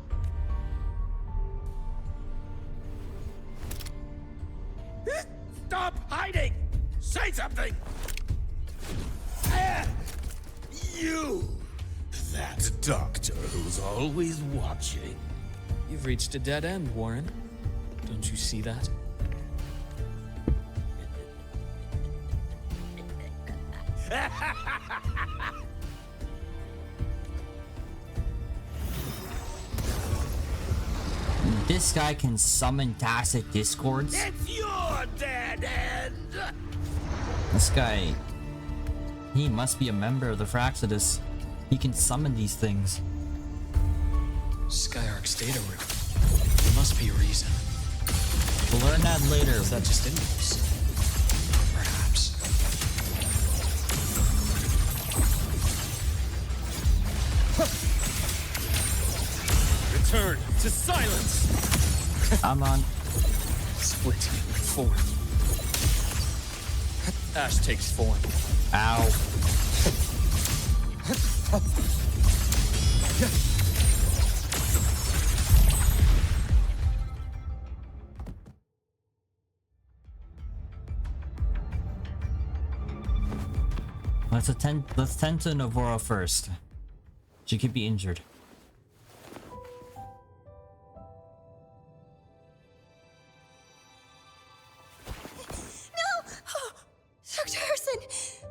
Stop hiding! Say something! You! That doctor who's always watching. You've reached a dead end, Warren. Don't you see that? This guy can summon tacit discords? It's your dead end! This guy... He must be a member of the Fraxidus. He can summon these things. Skyark's data room. There must be a reason. We'll learn that later. Is that just impulse? Perhaps. Return to silence. I'm on. Split form. Ash takes form. Ow. Let's tend to Navora first. She could be injured. No! Dr. Herssen!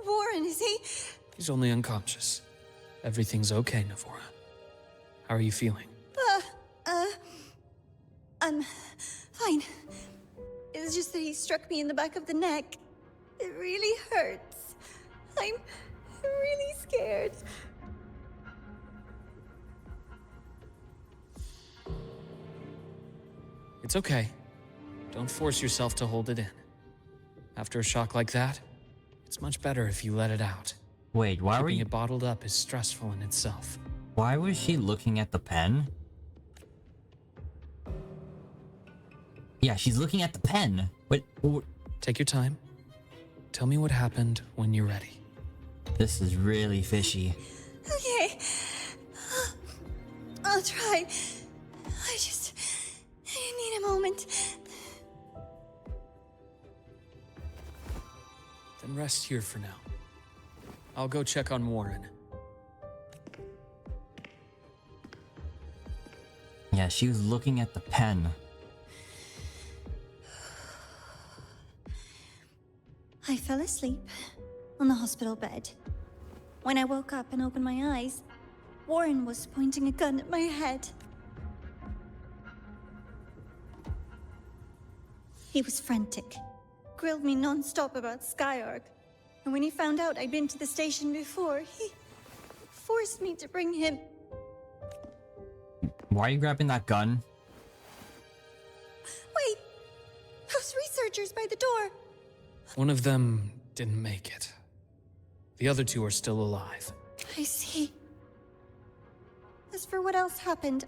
Warren, is he? He's only unconscious. Everything's okay, Navora. How are you feeling? I'm fine. It's just that he struck me in the back of the neck. It really hurts. I'm really scared. It's okay. Don't force yourself to hold it in. After a shock like that, it's much better if you let it out. Wait, why were Keeping you... it bottled up is stressful in itself. Why was she looking at the pen? Yeah, she's looking at the pen. Wait, Take your time. Tell me what happened when you're ready. this is really fishy. Okay. I'll try. I need a moment. Then rest here for now. I'll go check on Warren. Yeah, she was looking at the pen. fell asleep on the hospital bed. When I woke up and opened my eyes, Warren was pointing a gun at my head. He was frantic, grilled me non-stop about Skyark. And when he found out I'd been to the station before, he forced me to bring him. Why are you grabbing that gun? Wait! Those researchers by the door! One of them didn't make it. The other two are still alive. I see. As for what else happened,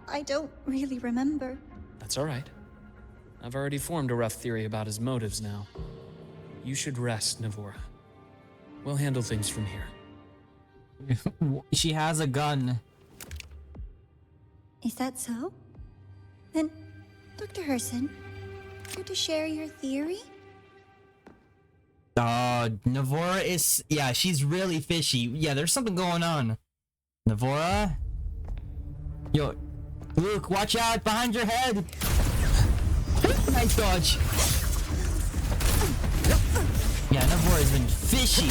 I don't really remember. That's all right. I've already formed a rough theory about his motives now. You should rest, Navora. We'll handle things from here. She has a gun. Is that so? Then, Dr. Herssen, care to share your theory? Navora is... Yeah, she's really fishy. Yeah, there's something going on. Navora? Yo, Luke, watch out! Behind your head! Nice dodge. Yeah, Navora's been fishy.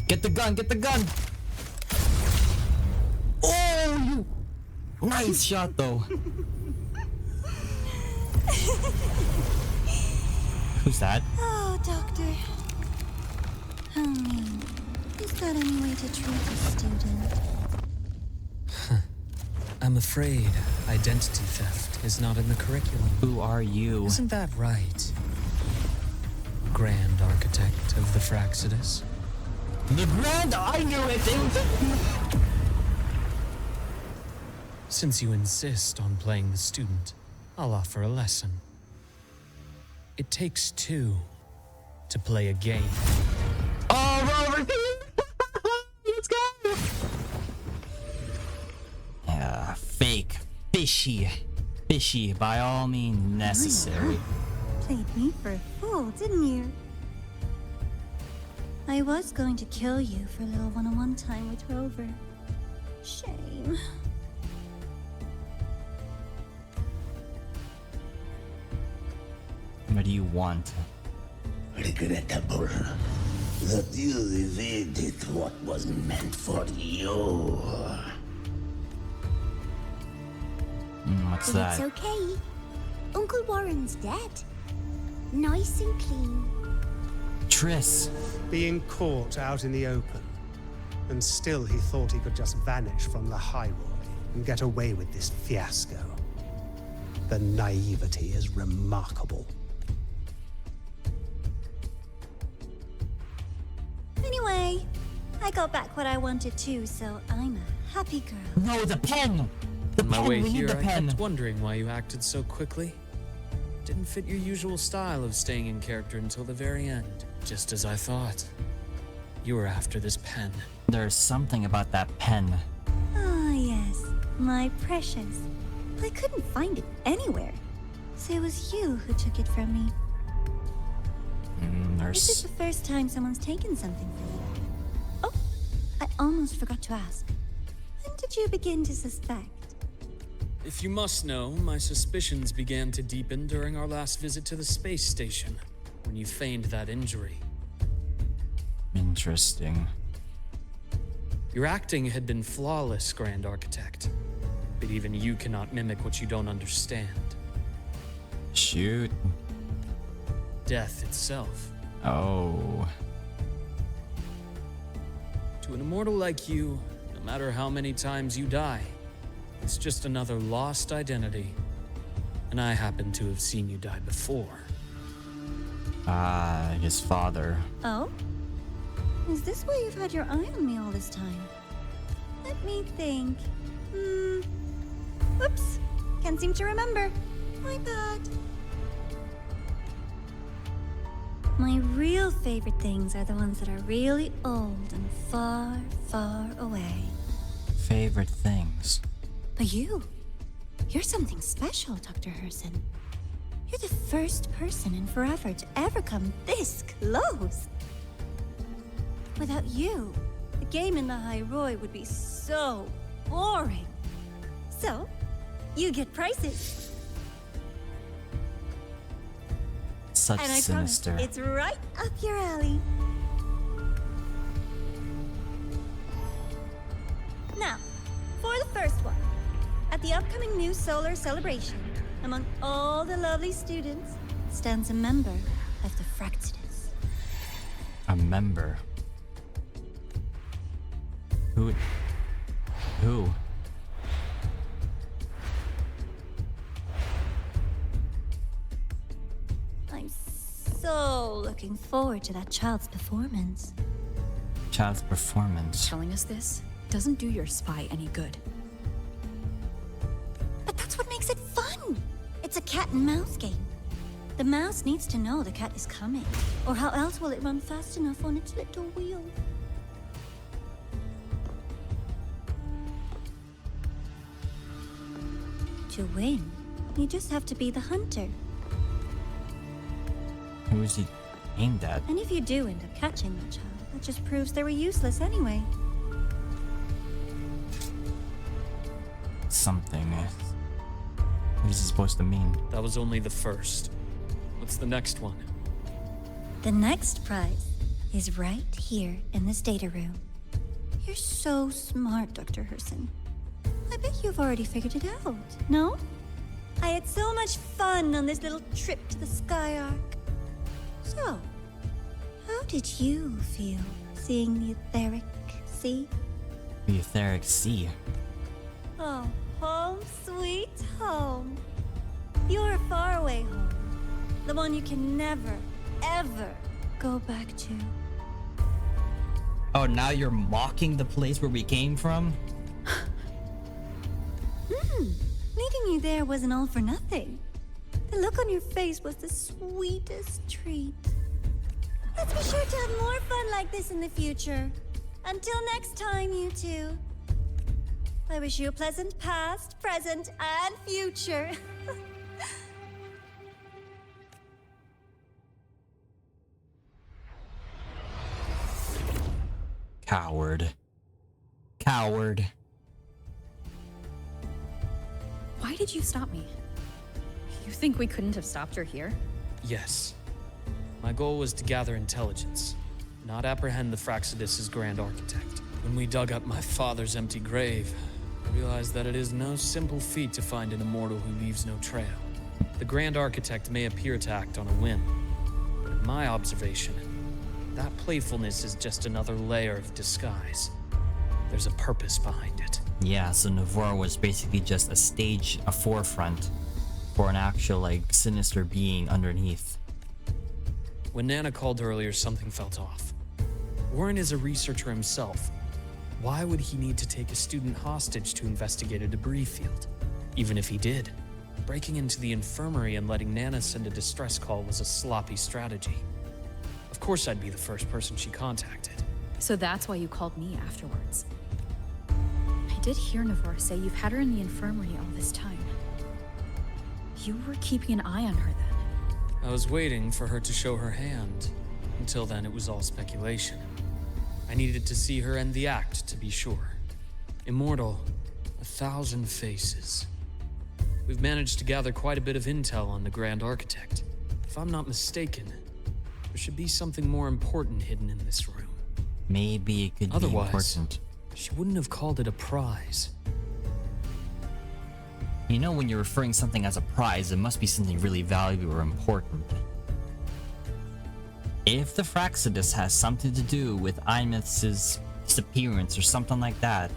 Get the gun, get the gun! Oh, you... Nice shot, though. Who's that? Oh, Doctor. How mean. Is that any way to treat a student? I'm afraid identity theft is not in the curriculum. Who are you? Isn't that right? Grand Architect of the Fraxidus. The Grand... I knew it! Since you insist on playing the student, I'll offer a lesson. It takes two to play a game. Oh, Rover! Let's go! Yeah, fake. Fishy. Fishy, by all means necessary. Played me for a fool, didn't you? I was going to kill you for a little one-on-one time with Rover. Shame. What do you want? Regrettable that you evaded what was meant for you. What's that? It's okay. Uncle Warren's dead. Nice and clean. Triss. Being caught out in the open. And still he thought he could just vanish from the High Roy and get away with this fiasco. The naivety is remarkable. Anyway, I got back what I wanted too, so I'm a happy girl. No, the pen! The On my pen! way We here, need the I pen! kept wondering why you acted so quickly. Didn't fit your usual style of staying in character until the very end. Just as I thought. You were after this pen. There's something about that pen. Ah, yes, my precious. I couldn't find it anywhere. So it was you who took it from me. This is the first time someone's taken something from you. Oh, I almost forgot to ask. When did you begin to suspect? If you must know, my suspicions began to deepen during our last visit to the space station, when you feigned that injury. Interesting. Your acting had been flawless, Grand Architect. But even you cannot mimic what you don't understand. Shoot. Death itself. Oh. To an immortal like you, no matter how many times you die, it's just another lost identity. And I happen to have seen you die before. Ah, his father. Oh? Is this why you've had your eye on me all this time? Let me think. Whoops. Can't seem to remember. My bad. My real favorite things are the ones that are really old and far, far away. Favorite things. But you're something special, Dr. Herssen. You're the first person in forever to ever come this close. Without you, the game in the High Roy would be so boring. So, you get prizes. Such and I sinister. promise it's right up your alley. Now, for the first one. At the upcoming new solar celebration, among all the lovely students, stands a member of the Fractidus. A member. Who? I'm so looking forward to that child's performance. Child's performance. Telling us this doesn't do your spy any good. But that's what makes it fun! It's a cat and mouse game. The mouse needs to know the cat is coming, or how else will it run fast enough on its little wheel? To win, you just have to be the hunter. Who is he aimed at? And if you do end up catching the child, that just proves they were useless anyway. Something. What is he supposed to mean? That was only the first. What's the next one? The next prize is right here in this data room. You're so smart, Dr. Herssen. I bet you've already figured it out, no? I had so much fun on this little trip to the Sky Arc. So, how did you feel seeing the etheric sea? The etheric sea. Oh, home sweet home. Your faraway home. The one you can never, ever go back to. Oh, now you're mocking the place where we came from? Leading you there wasn't all for nothing. The look on your face was the sweetest treat. Let's be sure to have more fun like this in the future. Until next time, you two. I wish you a pleasant past, present, and future. Coward. Coward. Why did you stop me? You think we couldn't have stopped her here? Yes. My goal was to gather intelligence, not apprehend the Fractidus' grand architect. When we dug up my father's empty grave, I realized that it is no simple feat to find an immortal who leaves no trail. The grand architect may appear to act on a whim, but in my observation, that playfulness is just another layer of disguise. There's a purpose behind it. Yeah, so Navarre was basically just a stage, a forefront for an actual, like, sinister being underneath. When Nana called earlier, something felt off. Warren is a researcher himself. Why would he need to take a student hostage to investigate a debris field? Even if he did, breaking into the infirmary and letting Nana send a distress call was a sloppy strategy. Of course I'd be the first person she contacted. So that's why you called me afterwards. I did hear Navarre say you've had her in the infirmary all this time. You were keeping an eye on her then. I was waiting for her to show her hand. Until then, it was all speculation. I needed to see her end the act to be sure. Immortal, 1,000 faces. We've managed to gather quite a bit of intel on the Grand Architect. If I'm not mistaken, there should be something more important hidden in this room. Maybe it could be important. She wouldn't have called it a prize. You know, when you're referring something as a prize, it must be something really valuable or important. If the Fractidus has something to do with Aemeath's disappearance or something like that,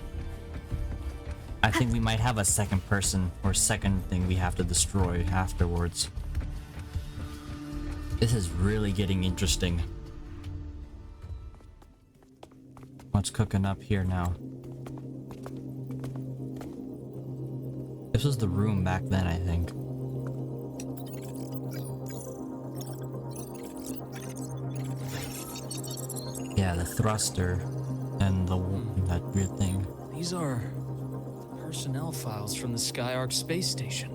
I think we might have a second person or second thing we have to destroy afterwards. This is really getting interesting. What's cooking up here now? This was the room back then, I think. Yeah, the thruster and that weird thing. These are personnel files from the Sky Arc space station.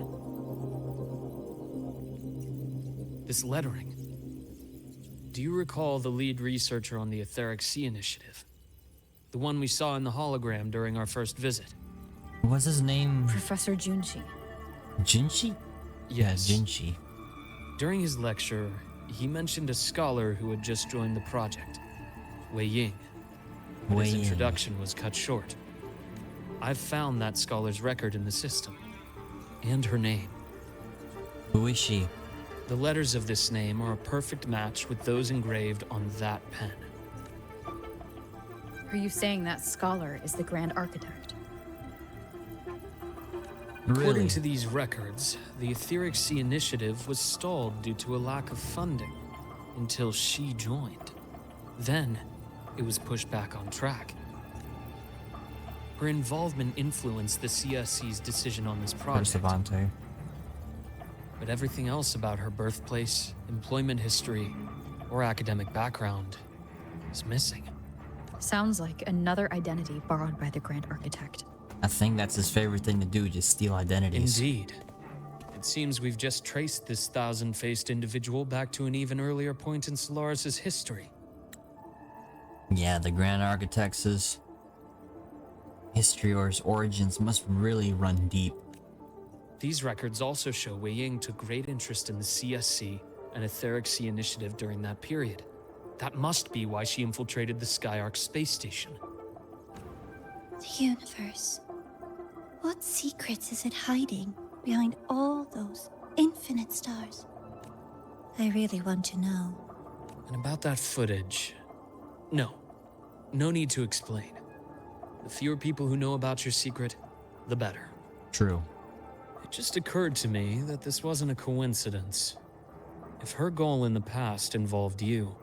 This lettering. Do you recall the lead researcher on the Etheric Sea Initiative? The one we saw in the hologram during our first visit. What's his name? Professor Junshi. Jinshi? Yes. Yeah, Jinshi. During his lecture, he mentioned a scholar who had just joined the project, Wei Ying. But Wei his Ying. introduction was cut short. I've found that scholar's record in the system, and her name. Who is she? The letters of this name are a perfect match with those engraved on that pen. Are you saying that scholar is the Grand Architect? According Really? to these records, the Etheric Sea Initiative was stalled due to a lack of funding until she joined. Then, it was pushed back on track. Her involvement influenced the CSC's decision on this project. Savante. But everything else about her birthplace, employment history, or academic background is missing. Sounds like another identity borrowed by the Grand Architect. I think that's his favorite thing to do, just steal identities. Indeed. It seems we've just traced this thousand-faced individual back to an even earlier point in Solaris' history. Yeah, the Grand Architect's history or his origins must really run deep. These records also show Wei Ying took great interest in the CSC and Etheric Sea Initiative during that period. That must be why she infiltrated the Skyark space station. The universe. What secrets is it hiding behind all those infinite stars? I really want to know. And about that footage... No need to explain. The fewer people who know about your secret, the better. True. It just occurred to me that this wasn't a coincidence. If her goal in the past involved you,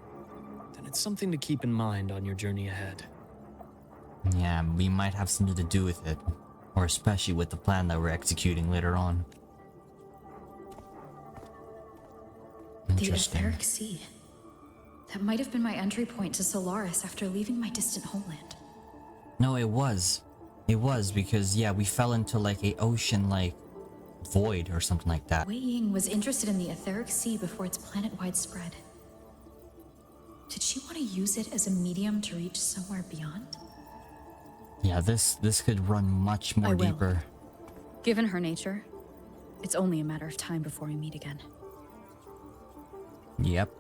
then it's something to keep in mind on your journey ahead. Yeah, we might have something to do with it. Or especially with the plan that we're executing later on. The Interesting. Etheric Sea. That might have been my entry point to Solaris after leaving my distant homeland. No, it was. It was because, yeah, we fell into like a ocean like void or something like that. Wei Ying was interested in the Etheric Sea before its planet-wide spread. Did she want to use it as a medium to reach somewhere beyond? Yeah, this could run much more I will. deeper. Given her nature, it's only a matter of time before we meet again. Yep.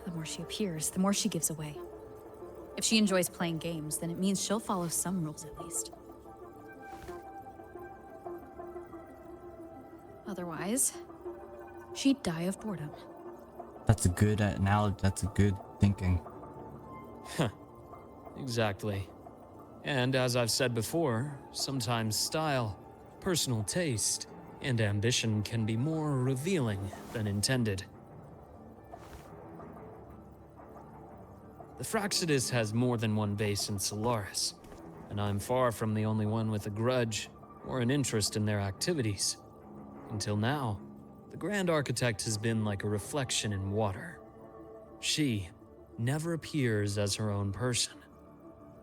The more she appears, the more she gives away. If she enjoys playing games, then it means she'll follow some rules at least. Otherwise, she'd die of boredom. That's a good analogy. That's a good thinking. Exactly. And as I've said before, sometimes style, personal taste, and ambition can be more revealing than intended. The Fraxidus has more than one base in Solaris, and I'm far from the only one with a grudge or an interest in their activities. Until now, the Grand Architect has been like a reflection in water. She never appears as her own person,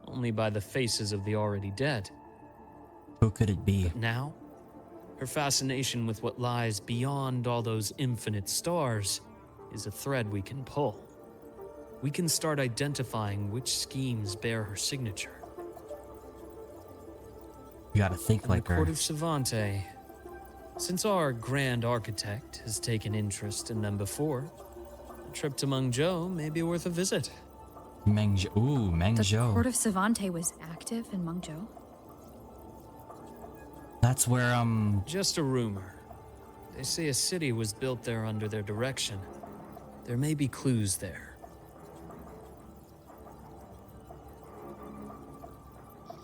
only by the faces of the already dead. Who could it be? But now, her fascination with what lies beyond all those infinite stars is a thread we can pull. We can start identifying which schemes bear her signature. You gotta think like The her. Court of Savante. Since our Grand Architect has taken interest in them before, a trip to Mengzhou may be worth a visit. Mengzhou. Ooh, The Mengzhou. Court of Savante was active in Mengzhou. That's where, Just a rumor. They say a city was built there under their direction. There may be clues there.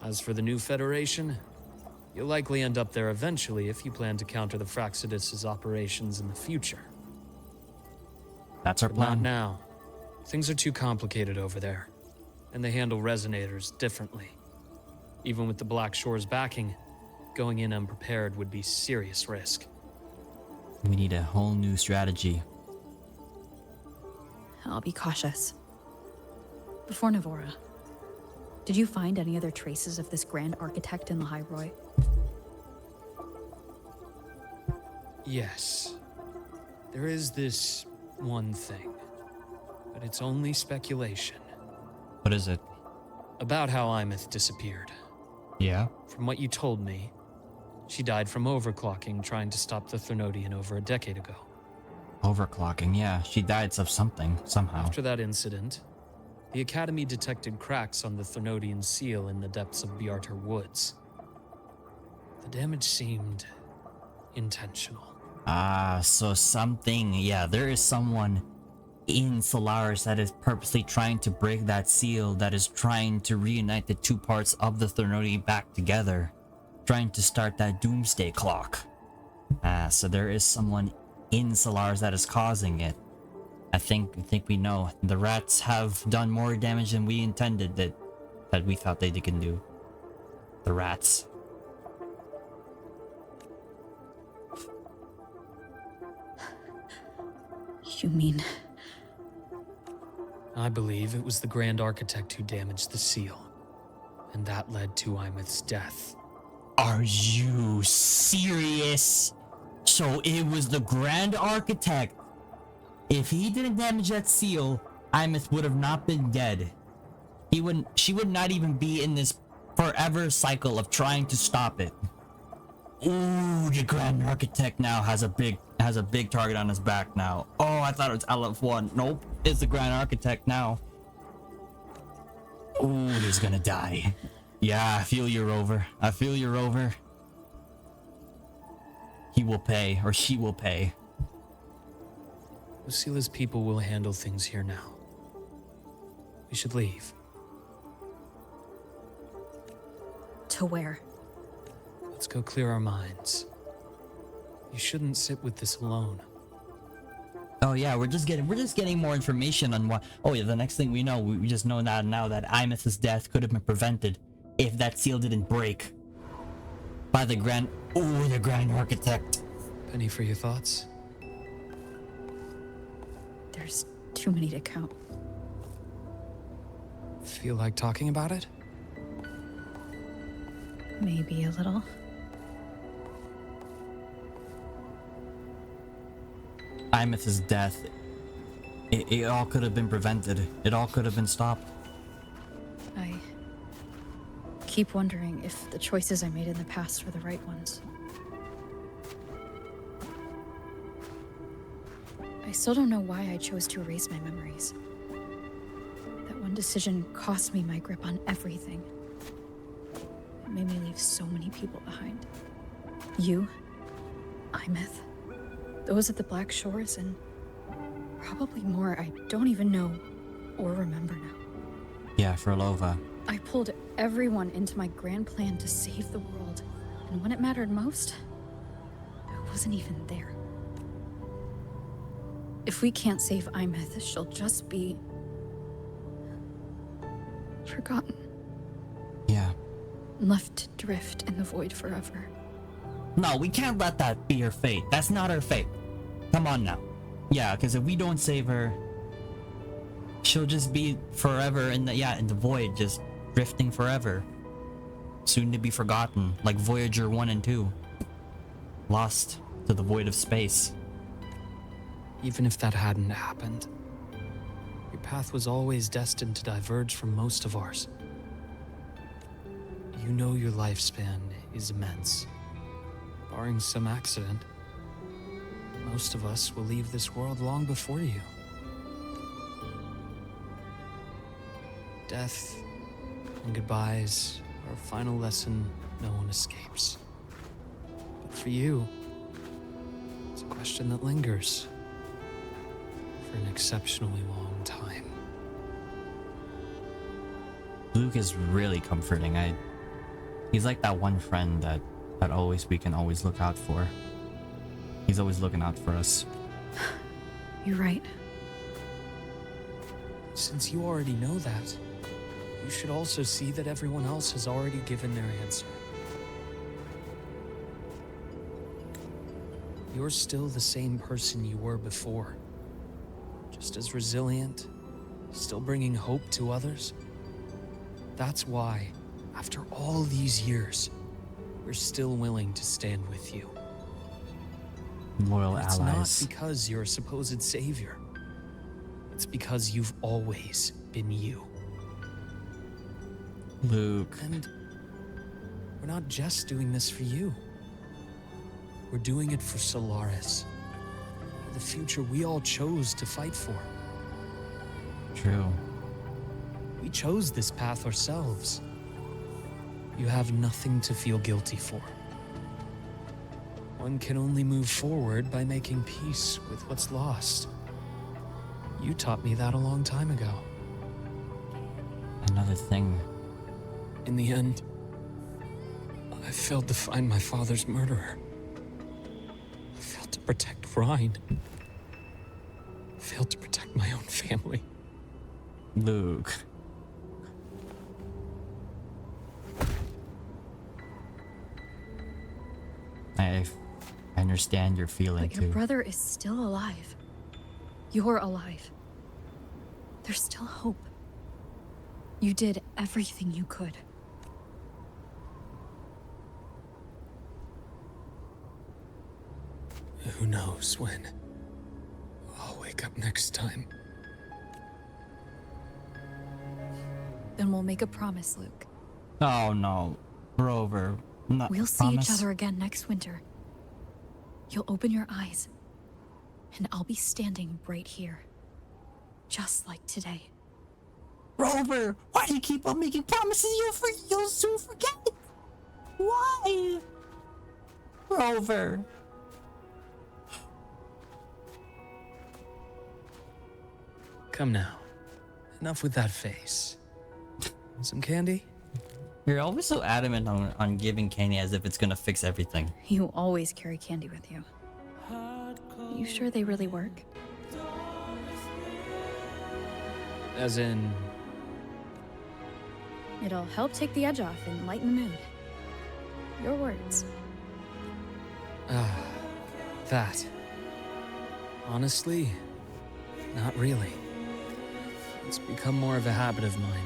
As for the new Federation, you'll likely end up there eventually if you plan to counter the Fraxidus' operations in the future. that's our But not plan. now. Things are too complicated over there, and they handle resonators differently. Even with the Black Shore's backing, going in unprepared would be serious risk. We need a whole new strategy. I'll be cautious. Before Navora, did you find any other traces of this Grand Architect in the High Roy? Yes. There is this one thing, but it's only speculation. What is it? About how Aemeath disappeared. Yeah? From what you told me, she died from overclocking trying to stop the Thernodian over a decade ago. Overclocking, yeah. She died of something, somehow. After that incident, the Academy detected cracks on the Thernotian seal in the depths of Biarter Woods. The damage seemed intentional. Ah, so something, yeah, there is someone in Solaris that is purposely trying to break that seal, that is trying to reunite the two parts of the Thernotian back together, trying to start that doomsday clock. Ah, so there is someone in Solaris that is causing it. I think we know. The rats have done more damage than we intended that we thought they can do. The rats. You mean... I believe it was the Grand Architect who damaged the seal, and that led to Aemeath's death. Are you serious? So it was the Grand Architect. If he didn't damage that seal, Aemeath would have not been dead. She would not even be in this forever cycle of trying to stop it. Ooh, the Grand Architect now has a big target on his back now. Oh, I thought it was LF1. Nope, it's the Grand Architect now. Ooh, he's gonna die. Yeah, I feel you, Rover. I feel you, Rover. He will pay, or she will pay. Lucila's people will handle things here now. We should leave. To where? Let's go clear our minds. You shouldn't sit with this alone. Oh yeah, we're just getting more information on what. Oh yeah, the next thing we know, we just know now that Aemeath's death could have been prevented if that seal didn't break by the Grand Architect. Penny, for your thoughts? There's too many to count. Feel like talking about it? Maybe a little. Aemeath's death, it all could have been prevented. It all could have been stopped. I keep wondering if the choices I made in the past were the right ones. I still don't know why I chose to erase my memories. That one decision cost me my grip on everything. It made me leave so many people behind. You, Aemeath, those at the Black Shores, and probably more I don't even know or remember now. Yeah, Frolova. I pulled everyone into my grand plan to save the world, and when it mattered most, I wasn't even there. If we can't save Aemeath, she'll just be... forgotten. Yeah. Left to drift in the void forever. No, we can't let that be her fate. That's not her fate. Come on now. Yeah, because if we don't save her, she'll just be forever in the void, just drifting forever. Soon to be forgotten, like Voyager 1 and 2. Lost to the void of space. Even if that hadn't happened, your path was always destined to diverge from most of ours. You know your lifespan is immense. Barring some accident, most of us will leave this world long before you. Death and goodbyes are a final lesson no one escapes. But for you, it's a question that lingers for an exceptionally long time. Luke is really comforting. He's like that one friend that we can always look out for. He's always looking out for us. You're right. Since you already know that, you should also see that everyone else has already given their answer. You're still the same person you were before. Just as resilient, still bringing hope to others. That's why, after all these years, we're still willing to stand with you. Loyal It's allies. not because you're a supposed savior. It's because you've always been you. Luke. And we're not just doing this for you. We're doing it for Solaris. for the future we all chose to fight for. True. We chose this path ourselves. You have nothing to feel guilty for. One can only move forward by making peace with what's lost. You taught me that a long time ago. Another thing. In the end, I failed to find my father's murderer. I failed to protect Rhine. I failed to protect my own family. Luke. I understand your feeling But your too. brother is still alive. You're alive. There's still hope. You did everything you could. Who knows when I'll wake up next time. Then we'll make a promise, Luke. Oh no, Rover. Not We'll see each promise. other again next winter. You'll open your eyes, and I'll be standing right here. Just like today. Rover, why do you keep on making promises you'll soon forget? Why? Rover. Come now. Enough with that face. Some candy? You're always so adamant on giving candy as if it's gonna fix everything. You always carry candy with you. You sure they really work? As in... It'll help take the edge off and lighten the mood. Your words. that. Honestly, not really. It's become more of a habit of mine.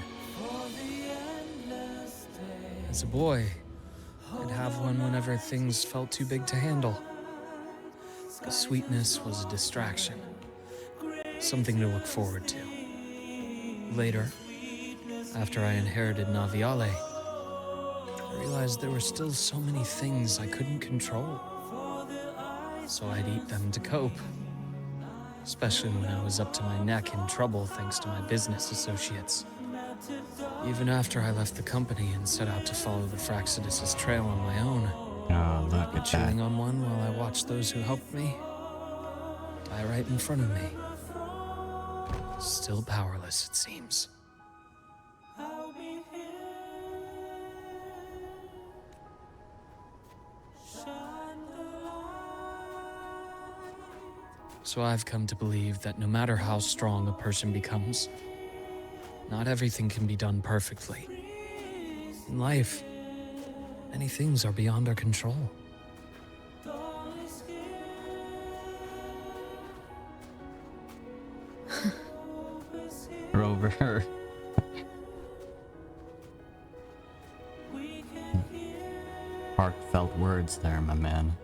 As a boy, I'd have one whenever things felt too big to handle. The sweetness was a distraction, something to look forward to. Later, after I inherited Naviale, I realized there were still so many things I couldn't control. So I'd eat them to cope, especially when I was up to my neck in trouble thanks to my business associates. Even after I left the company and set out to follow the Fraxidus' trail on my own, Oh, look at chewing that. on one while I watched those who helped me die right in front of me. Still powerless, it seems. So I've come to believe that no matter how strong a person becomes, not everything can be done perfectly. In life, many things are beyond our control. Rover. Heartfelt words there, my man.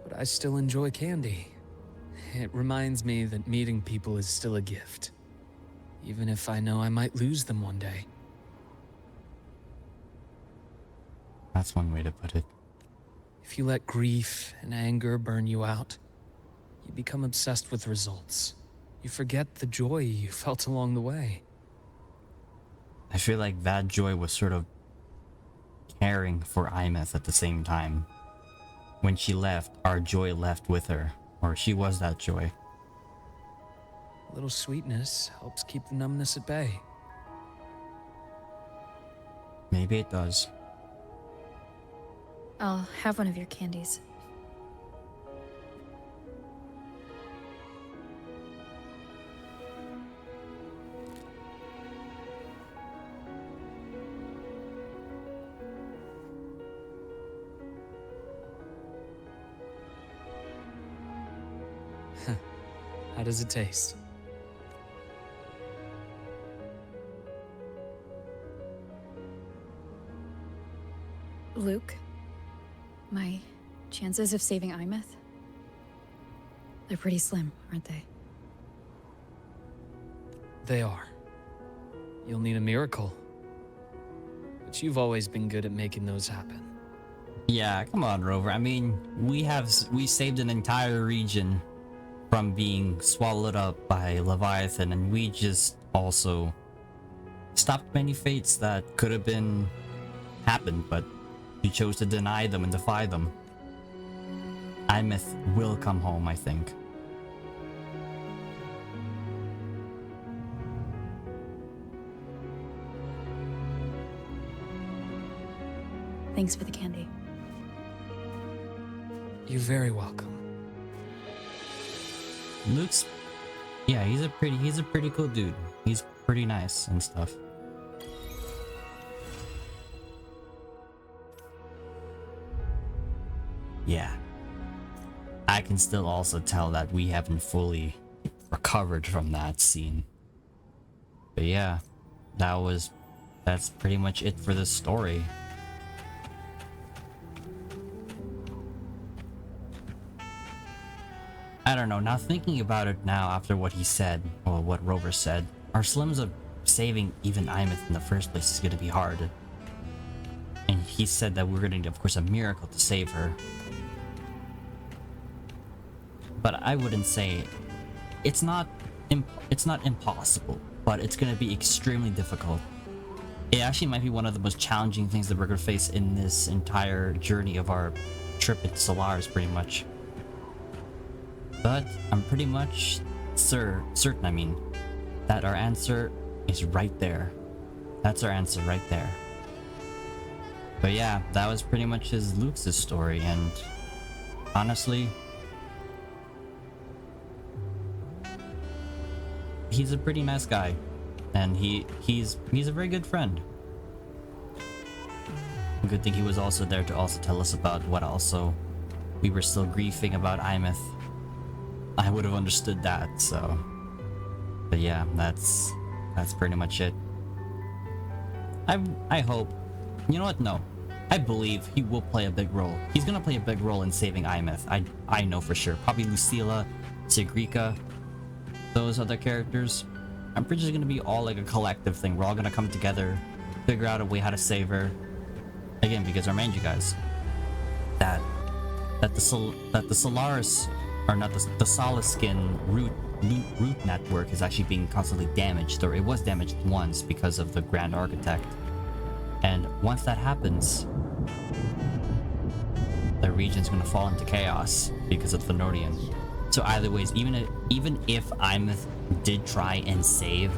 But I still enjoy candy. It reminds me that meeting people is still a gift, even if I know I might lose them one day. That's one way to put it. If you let grief and anger burn you out, you become obsessed with results. You forget the joy you felt along the way. I feel like that joy was sort of caring for Aemeath at the same time. When she left, our joy left with her. Or she was that joy. A little sweetness helps keep the numbness at bay. Maybe it does. I'll have one of your candies. How does it taste? Luke, my chances of saving Aemeath? They're pretty slim, aren't they? They are. You'll need a miracle. But you've always been good at making those happen. Yeah, come on, Rover. I mean, we saved an entire region from being swallowed up by Leviathan, and we just also stopped many fates that could have been happened, but we chose to deny them and defy them. Aemeath will come home, I think. Thanks for the candy. You're very welcome. Luke's, yeah, he's a pretty cool dude. He's pretty nice and stuff. Yeah. I can still also tell that we haven't fully recovered from that scene. But yeah, that's pretty much it for this story. I don't know, now thinking about it now after what he said, or what Rover said, our slims of saving even Aemeath in the first place is gonna be hard. And he said that we're gonna need, of course, a miracle to save her. But I wouldn't say it's not impossible, but it's gonna be extremely difficult. It actually might be one of the most challenging things that we're gonna face in this entire journey of our trip into Solaris, pretty much. But I'm pretty much certain, I mean, that our answer is right there. That's our answer right there. But yeah, that was pretty much Luke's story, and honestly, he's a pretty nice guy, and he's a very good friend. Good thing he was also there to also tell us about what also we were still grieving about Aemeath. I would have understood that, so. But yeah, that's pretty much it. I hope. You know what? No. I believe he will play a big role. He's gonna play a big role in saving Aemeath. I know for sure. Probably Lucilla, Sigrika, those other characters. I'm pretty sure it's gonna be all like a collective thing. We're all gonna come together, figure out a way how to save her. Again, because I remind you guys that the Solaris, or not the Solaskin root network is actually being constantly damaged, or it was damaged once because of the Grand Architect. And once that happens, the region's gonna fall into chaos because of the Nordian. So either ways, even if Aemeath did try and save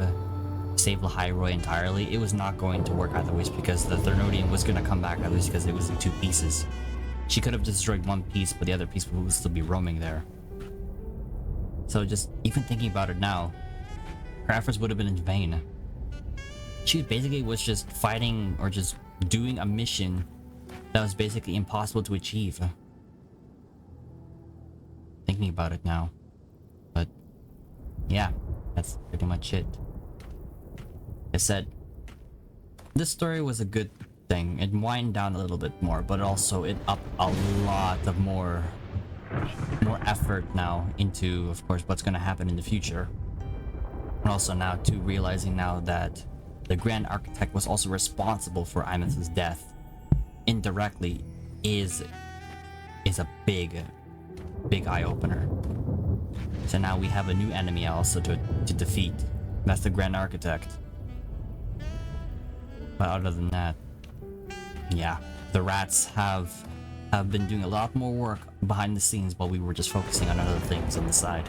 Lahairoi entirely, it was not going to work either ways, because the Thernordian was going to come back, at least because it was in two pieces. She could have destroyed one piece, but the other piece would still be roaming there. So just even thinking about it now, her efforts would have been in vain. She basically was just fighting, or just doing a mission that was basically impossible to achieve. Thinking about it now. But yeah, that's pretty much it. I said, this story was a good thing. It wind down a little bit more, but also it upped a lot of more effort now into, of course, what's going to happen in the future. And also now too, realizing now that the Grand Architect was also responsible for Aemeath's death indirectly is a big eye-opener. So now we have a new enemy also to defeat. That's the Grand Architect. But other than that, yeah, the rats have been doing a lot more work behind the scenes while we were just focusing on other things on the side.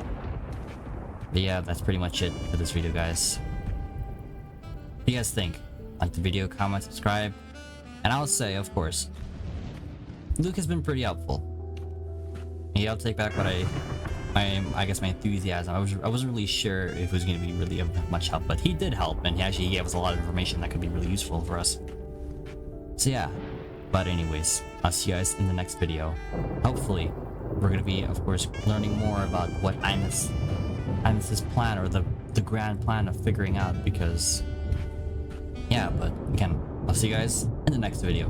But yeah, that's pretty much it for this video, guys. What do you guys think? Like the video, comment, subscribe. And I'll say, of course, Luke has been pretty helpful. Yeah, I'll take back what I guess my enthusiasm. I wasn't really sure if it was going to be really of much help, but he did help, and he actually gave us a lot of information that could be really useful for us. So yeah, but anyways, I'll see you guys in the next video. Hopefully, we're going to be, of course, learning more about what Aemeath's plan, or the grand plan of figuring out, because yeah, but again, I'll see you guys in the next video.